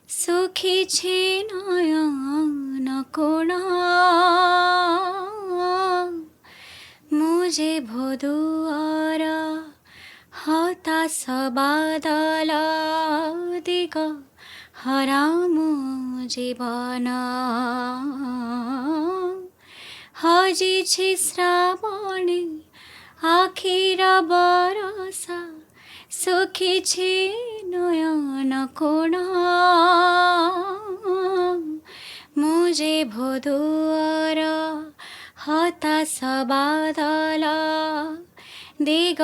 सुखिछि नयन कोण मुझे भोदुआर हताश बादल दिग हरामु जीवन हजिछि श्रावणे आखिर बरसा सुखिछि नयन कोण मुझे भोदुआर हताश बादल दिग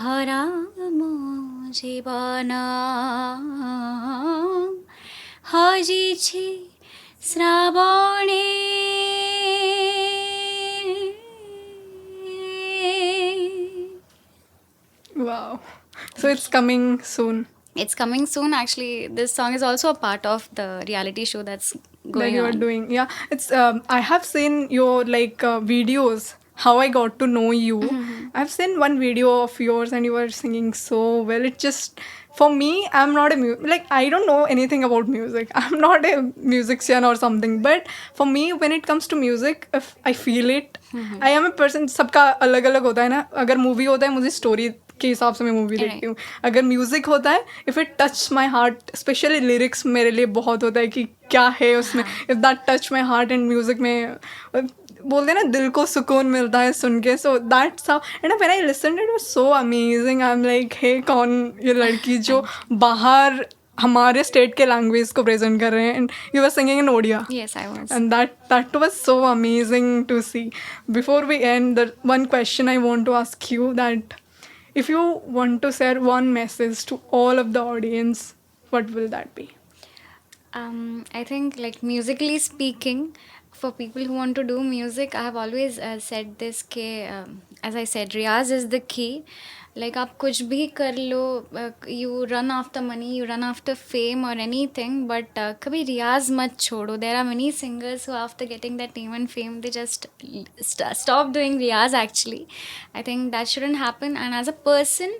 हरामु जीवन हजिछि Shravane. Wow. So it's coming soon. It's coming soon. Actually, this song is also a part of the reality show that's That going you are on. doing. Yeah. It's I have seen your like videos how I got to know you. I've seen one video of yours and you were singing so well. It just for me, I'm not like I don't know anything about music. I'm not a musician or something. But for me, when it comes to music, if I feel it, I am a person. सबका अलग अलग होता है ना. अगर movie होता है मुझे स्टोरी के हिसाब से मैं मूवी देखती हूँ. अगर म्यूजिक होता है, if it touch my heart, specially lyrics मेरे लिए बहुत होता है कि क्या है उसमें. If that touch my heart and music में बोलते हैं ना दिल को सुकून मिलता है सुन के. So that's how and when I listen it was so amazing. I am like hey कौन ये लड़की जो बाहर हमारे स्टेट के लैंग्वेज को प्रेजेंट कर रहे हैं. And you were singing in Odia. Yes, I was. And that was so amazing to see. Before we end, the one question I want to ask you, that if you want to share one message to all of the audience, what will that be? I think like musically speaking, for people who want to do music, I have always said this कि as I said, riyaz is the key. Like आप कुछ भी कर लो, you run after money, you run after fame or anything, but कभी रियाज मत छोड़ो. There are many singers who after getting that name and fame, they just stop doing Riyaz actually. I think that shouldn't happen. And as a person,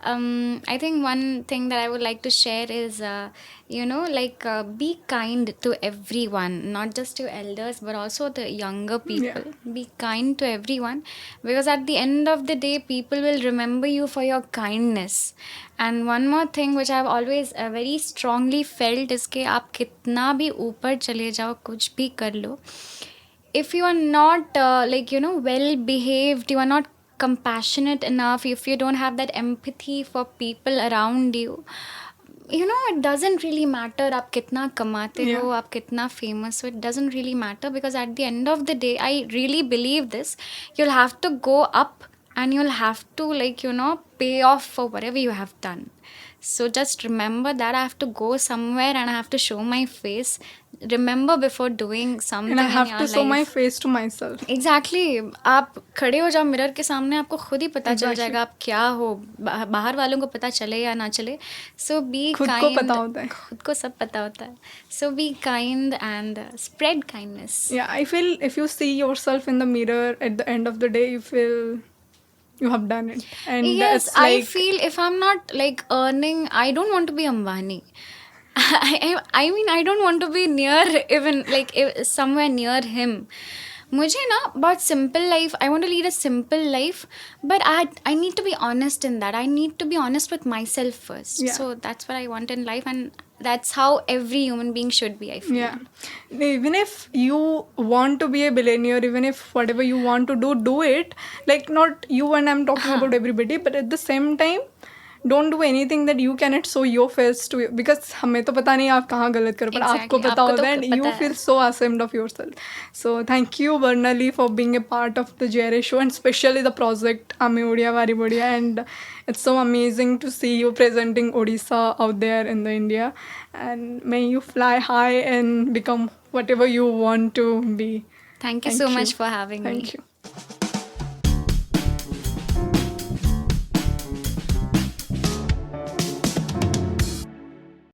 I think one thing that I would like to share is, you know, like be kind to everyone, not just to elders, but also the younger people. Be kind to everyone, because at the end of the day, people will remember you for your kindness. And one more thing which I've always very strongly felt is कि आप कितना भी ऊपर चले जाओ, कुछ भी कर लो, if you are not like, you know, well behaved, you are not compassionate enough, if you don't have that empathy for people around you, you know, it doesn't really matter आप कितना कमाते हो, Yeah. आप कितना famous हो, it doesn't really matter, because at the end of the day, I really believe this, you'll have to go up and you'll have to, like, you know, pay off for whatever you have done. So just remember that I have to go somewhere and I have to show my face. Remember before doing something And I have in to your show my life. face to myself. Exactly आप खड़े हो जाओ mirror के सामने, आपको खुद ही पता चल Exactly. जाएगा आप क्या हो, बाहर वालों को पता चले या ना चले. सो बी खुद को काइंड, पता होता है. खुद को सब पता होता है. So be kind and spread kindness. Yeah, I feel if you see yourself in the mirror at the end of the day, you feel you have done it. And Yes, it's like, I feel if I'm not like earning, I don't want to be Ambani. I mean, I don't want to be near, even like somewhere near him. मुझे ना बहुत simple life, I want to lead a simple life, but I need to be honest in that. I need to be honest with myself first. Yeah. So that's what I want in life, and that's how every human being should be, I feel. yeah, even if you want to be a billionaire, even if whatever you want to do it. Like, not you, and I'm talking about everybody, but at the same time, don't do anything that you cannot show your face to, because हमें तो पता नहीं आप कहाँ गलत करो, पर आपको Exactly, पता आपको होता तो है, and पता you है. feel so ashamed of yourself. So thank you, Barnali, for being a part of the JRA show, and especially the project Ame Odia Vari Bodia. And it's so amazing to see you presenting Odisha out there in the India, and may you fly high and become whatever you want to be. Thank you Thank so you. much for having me. Thank you.